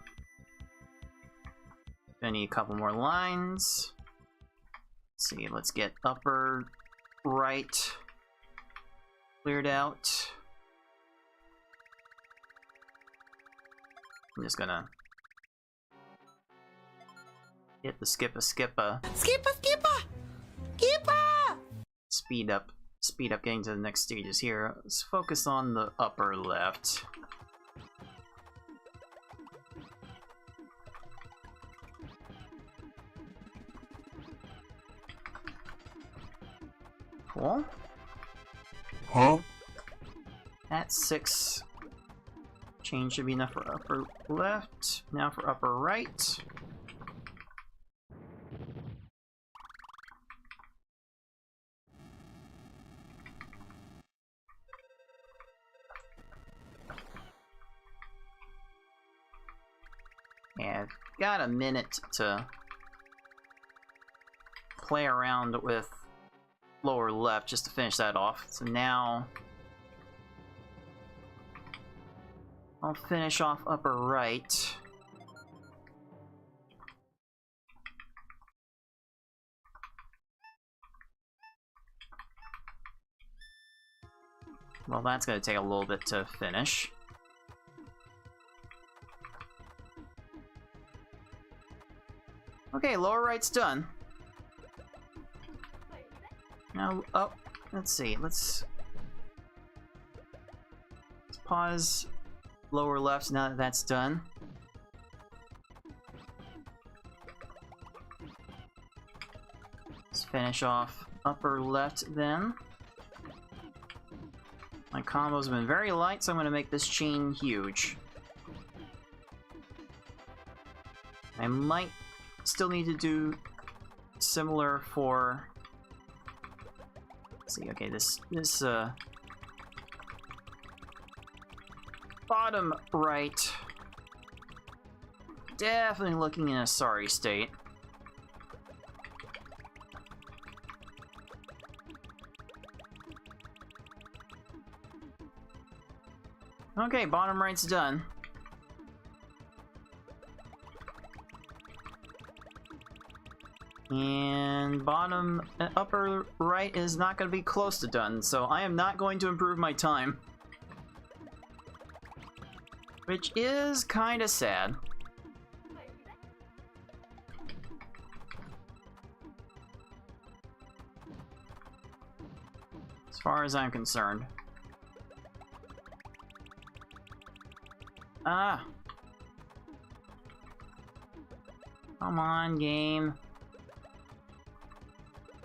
Gonna need a couple more lines. Let's see, let's get upper right cleared out. I'm just gonna hit the skippa. Skippa, skippa! Skippa! Speed up getting to the next stages here. Let's focus on the upper left. Cool. Huh? At 6. Change should be enough for upper left. Now for upper right. Yeah, I've got a minute to play around with lower left just to finish that off. So now I'll finish off upper right. Well, that's going to take a little bit to finish. Okay, lower right's done. Now, oh, let's see, let's pause lower left now that that's done. Let's finish off upper left then. My combos have been very light, so I'm going to make this chain huge. I might still need to do similar for... Let's see, okay, this bottom right, definitely looking in a sorry state. Okay, bottom right's done. And bottom, upper right is not going to be close to done, so I am not going to improve my time. Which is kind of sad. As far as I'm concerned. Ah! Come on, game.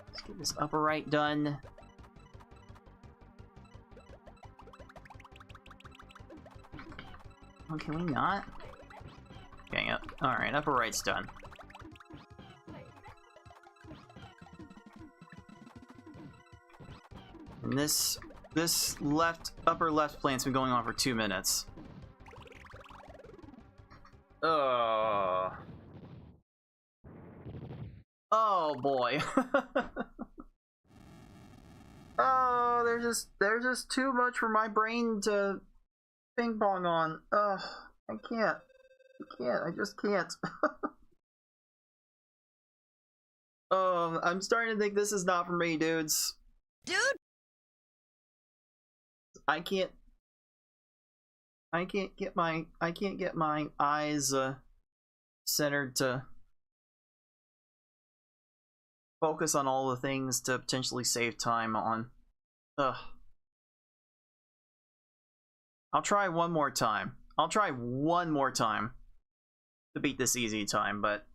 Let's get this upper right done. Oh, can we not? Okay, yep. Alright, upper right's done. And this upper left plane's been going on for 2 minutes. Oh boy. Oh, there's just too much for my brain to ping pong on. Ugh, I can't. I just can't. I'm starting to think this is not for me, dudes. Dude! I can't get my eyes centered to focus on all the things to potentially save time on. Ugh. I'll try one more time. To beat this easy time, but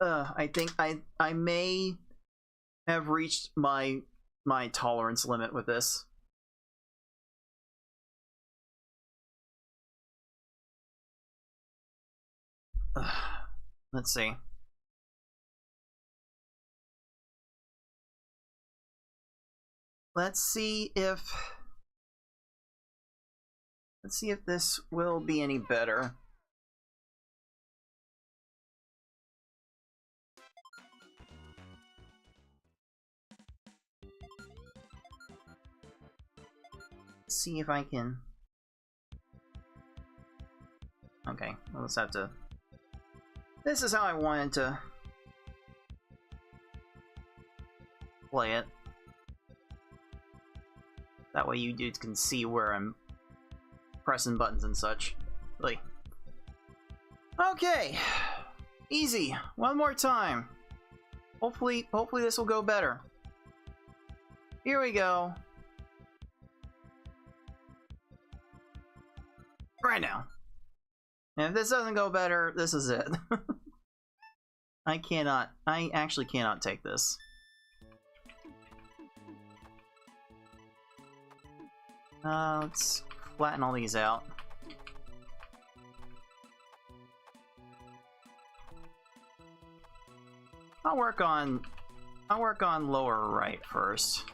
I think I may have reached my tolerance limit with this. Let's see. Let's see if this will be any better. Let's see if I can. Okay, we'll just have to This is how I wanted to play it. That way you dudes can see where I'm pressing buttons and such. Really. Okay. Easy. One more time. Hopefully this will go better. Here we go. Right now. And if this doesn't go better, this is it. I actually cannot take this. Let's flatten all these out. I'll work on lower right first.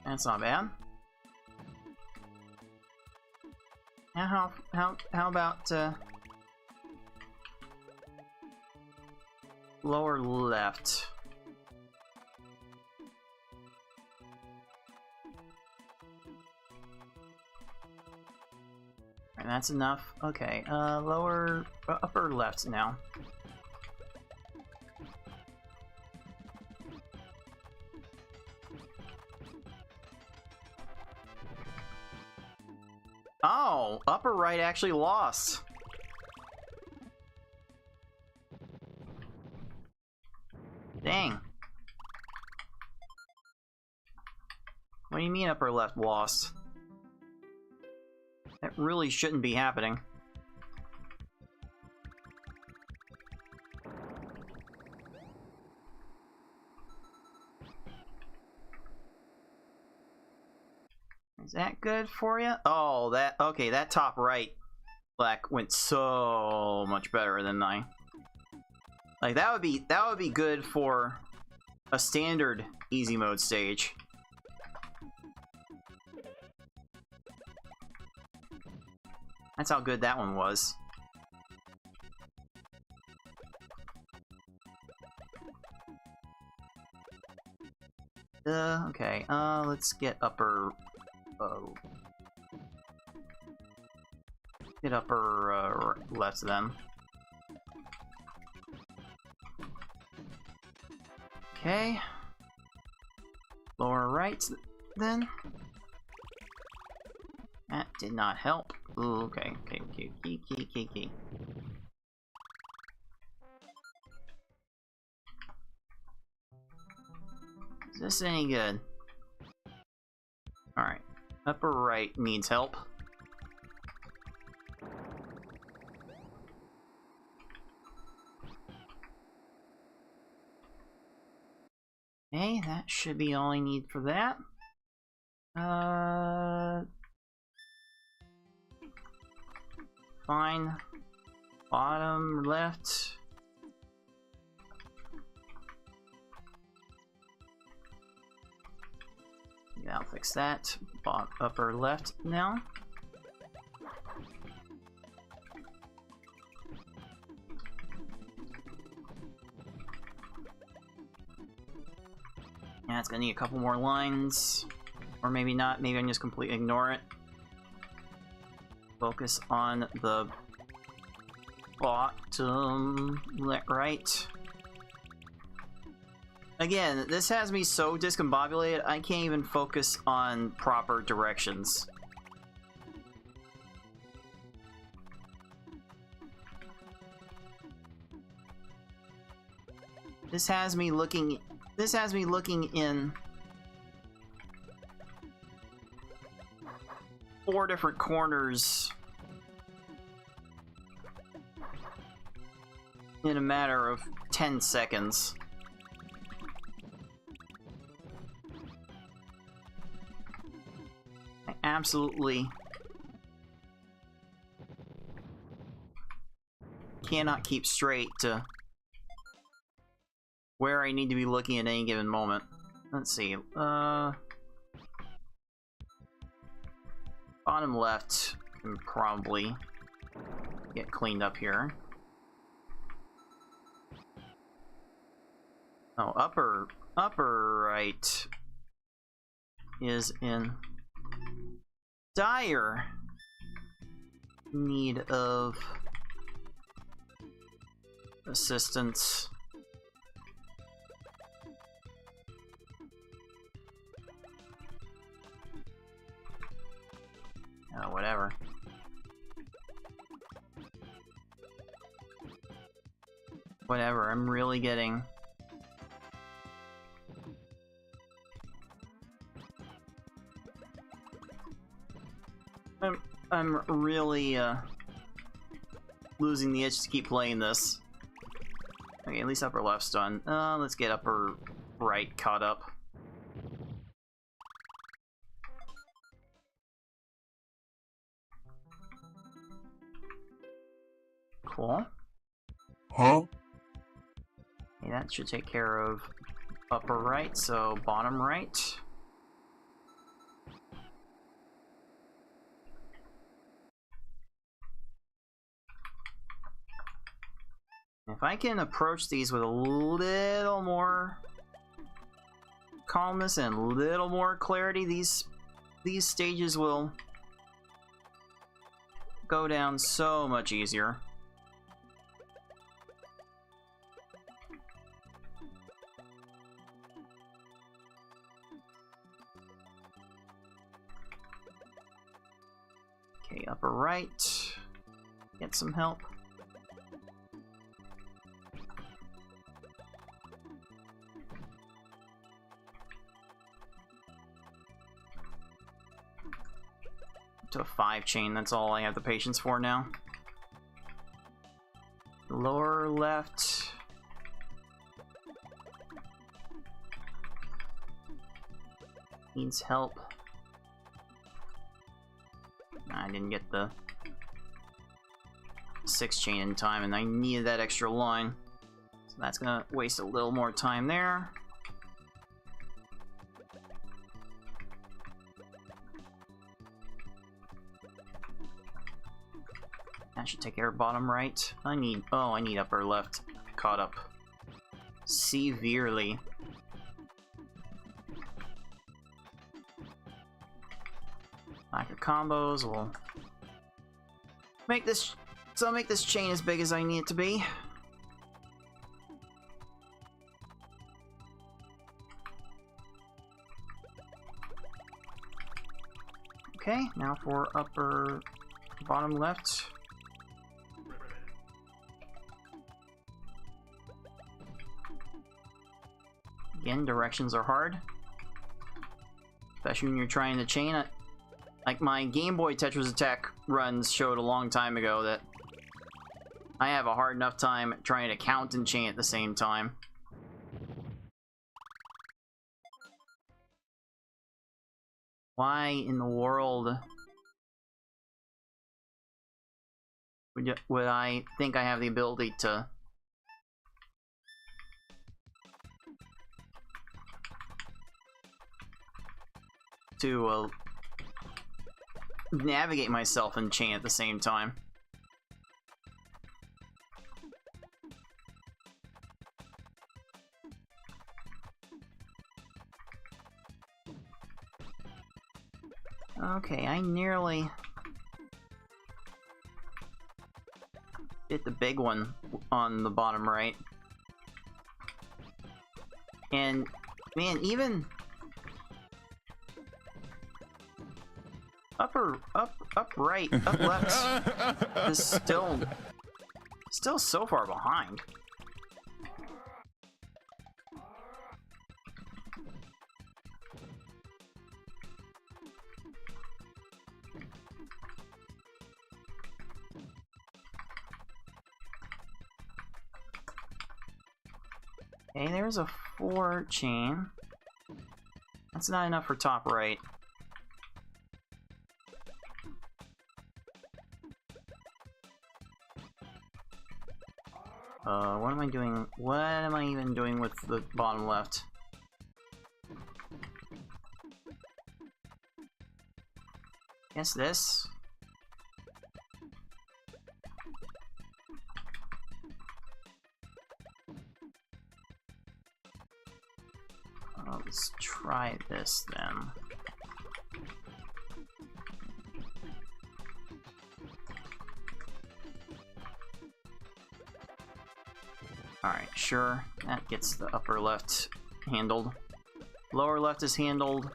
That's not bad. Now how about lower left? And that's enough. Okay, upper left now. Oh, upper right actually lost. Dang. What do you mean upper left lost? That really shouldn't be happening. Is that good for you? Oh, okay, that top right black went so much better than mine. Like that would be good for a standard easy mode stage. That's how good that one was. Okay, let's get upper left then. Okay. Lower right then. That did not help. Ooh, okay. Key. Is this any good? Alright. Upper right needs help. Okay, that should be all I need for that. Fine. Bottom left. Yeah, I'll fix that. Upper left now. Yeah, it's gonna need a couple more lines. Or maybe not. Maybe I can just completely ignore it. Focus on the bottom right. Again, this has me so discombobulated, I can't even focus on proper directions. This has me looking in 4 different corners in a matter of 10 seconds. I absolutely cannot keep straight to where I need to be looking at any given moment. Let's see. Bottom left can probably get cleaned up here. Oh, upper right is in dire need of assistance. Oh, whatever. Whatever, I'm really getting... I'm really, losing the itch to keep playing this. Okay, at least upper left's done. Let's get upper right caught up. Cool. Huh? Okay, that should take care of upper right, so bottom right. If I can approach these with a little more calmness and a little more clarity, these stages will go down so much easier. Okay, upper right. Get some help. To a 5 chain, that's all I have the patience for now. Lower left. Needs help. I didn't get the 6 chain in time, and I needed that extra line. So that's gonna waste a little more time there. That should take care of bottom right. I need upper left caught up severely. Lack of combos will make this chain as big as I need it to be. Okay, now for upper bottom left. Again, directions are hard, especially when you're trying to chain it. Like my Game Boy Tetris Attack runs showed a long time ago that I have a hard enough time trying to count and chain at the same time. Why in the world would I think I have the ability to navigate myself and chain at the same time? Okay, I nearly hit the big one on the bottom right. And man, even up right, up left is still so far behind. Okay, there's a 4 chain. That's not enough for top right. What am I doing? What am I even doing with the bottom left? Guess this? Let's try this then. Alright, sure. That gets the upper left handled. Lower left is handled.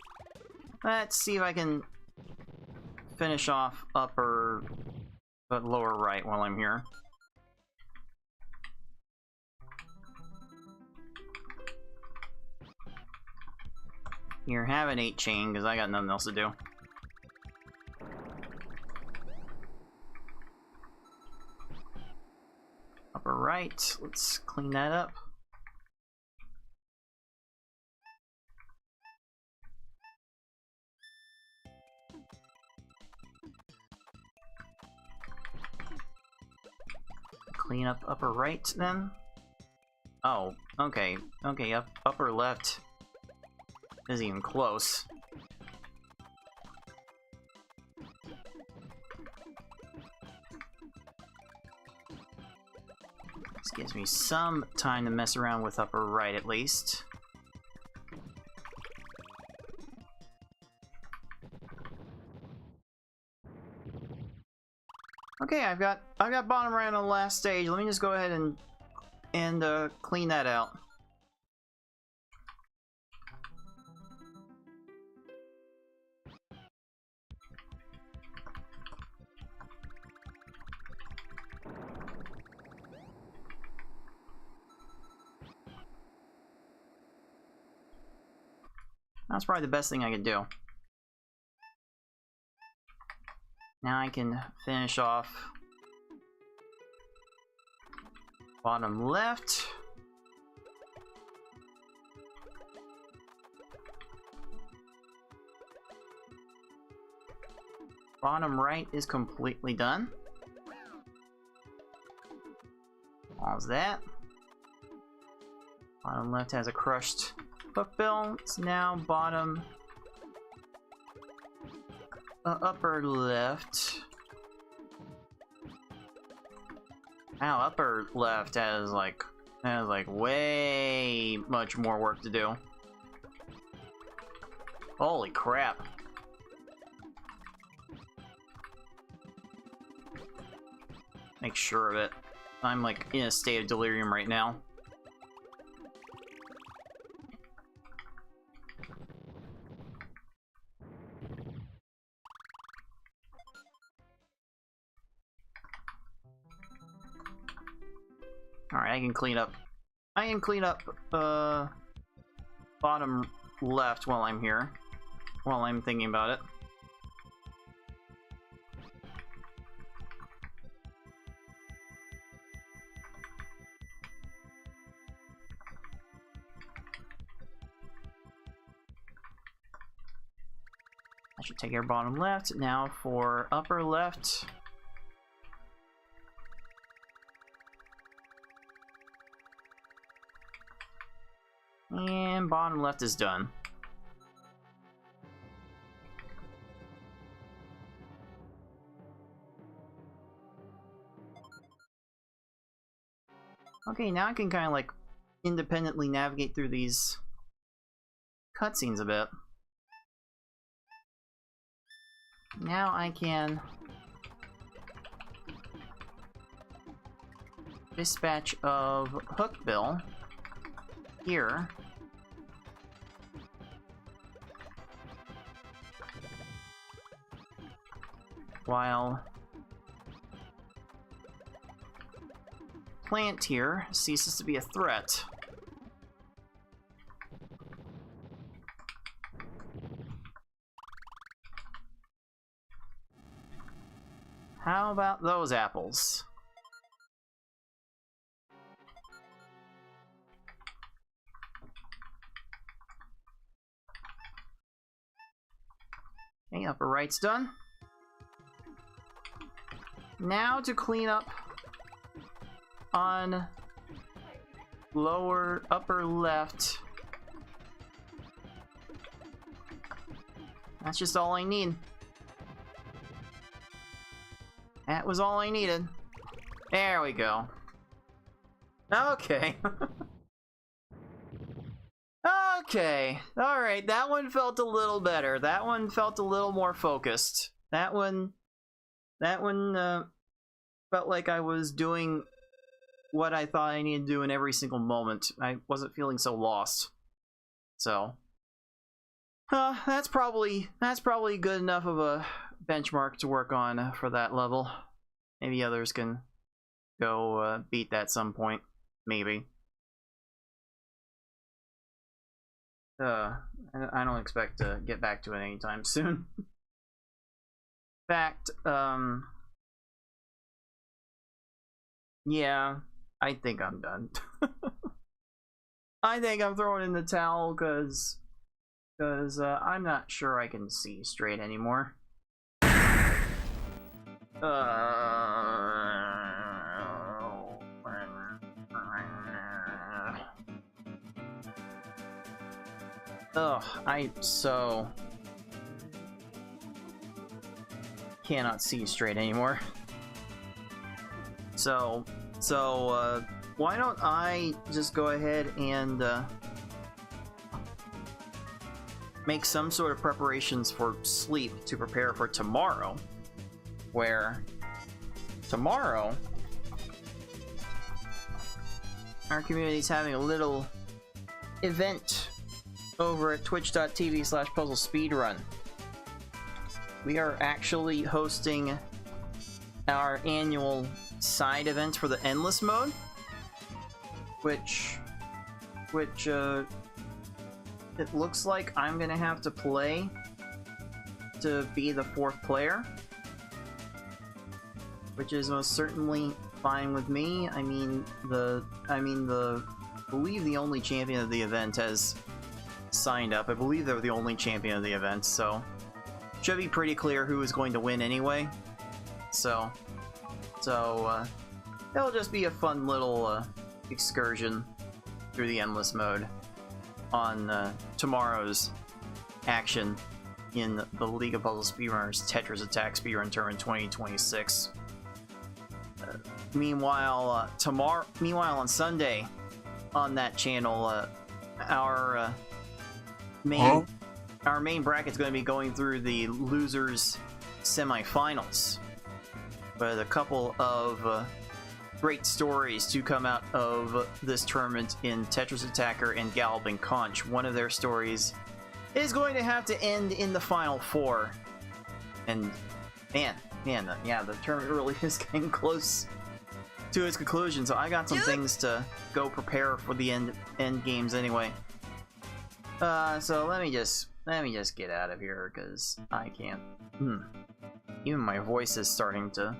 Let's see if I can finish off upper, but lower right while I'm here. Here, have an 8 chain, because I got nothing else to do. Upper right, let's clean that up. Clean up upper right then. Oh, okay. Okay, upper left isn't even close. This gives me some time to mess around with upper right at least. Okay, I've got bottom right on the last stage. Let me just go ahead and clean that out. That's probably the best thing I could do. Now I can finish off bottom left. Bottom right is completely done. Pause that. Bottom left has a crushed hookbill. It's now bottom upper left. Wow, upper left has like way much more work to do. Holy crap. Make sure of it. I'm like in a state of delirium right now. Alright, I can clean up bottom left while I'm here. While I'm thinking about it. I should take care of bottom left. Now for upper left. And bottom left is done. Okay, now I can kind of like independently navigate through these cutscenes a bit. Now I can dispatch of Hookbill here. While Plant here ceases to be a threat. How about those apples? Okay, upper right's done. Now to clean up on upper left. That's just all I need. That was all I needed. There we go. Okay. Okay. Alright, that one felt a little better. That one felt a little more focused. That one felt like I was doing what I thought I needed to do in every single moment. I wasn't feeling so lost. So, that's probably good enough of a benchmark to work on for that level. Maybe others can go beat that some point. Maybe. I don't expect to get back to it anytime soon. In fact, yeah, I think I'm done. I think I'm throwing in the towel because I'm not sure I can see straight anymore. Ugh, I so cannot see straight anymore. So why don't I just go ahead and make some sort of preparations for sleep to prepare for tomorrow, where tomorrow our community is having a little event over at twitch.tv/puzzlespeedrun. We are actually hosting our annual side event for the endless mode, which it looks like I'm gonna have to play to be the 4th player, which is most certainly fine with me. I believe the only champion of the event has signed up. I believe they're the only champion of the event, so should be pretty clear who is going to win anyway. So it'll just be a fun little excursion through the endless mode on tomorrow's action in the League of Puzzle Speedrunners Tetris Attack Speedrun Tournament 2026. Meanwhile on Sunday on that channel, our main bracket's going to be going through the losers semifinals, with a couple of great stories to come out of this tournament in Tetris Attacker and Galloping Conch. One of their stories is going to have to end in the final 4, and yeah, the tournament really is getting close to its conclusion. So I got some things to go prepare for the end games anyway. So let me just get out of here because I can't. Even my voice is starting to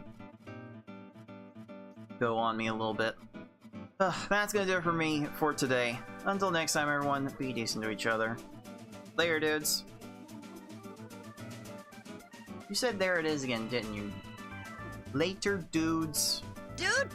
go on me a little bit. That's gonna do it for me for today. Until next time, everyone, be decent to each other. Later, dudes. You said there it is again, didn't you? Later, dudes. Dude!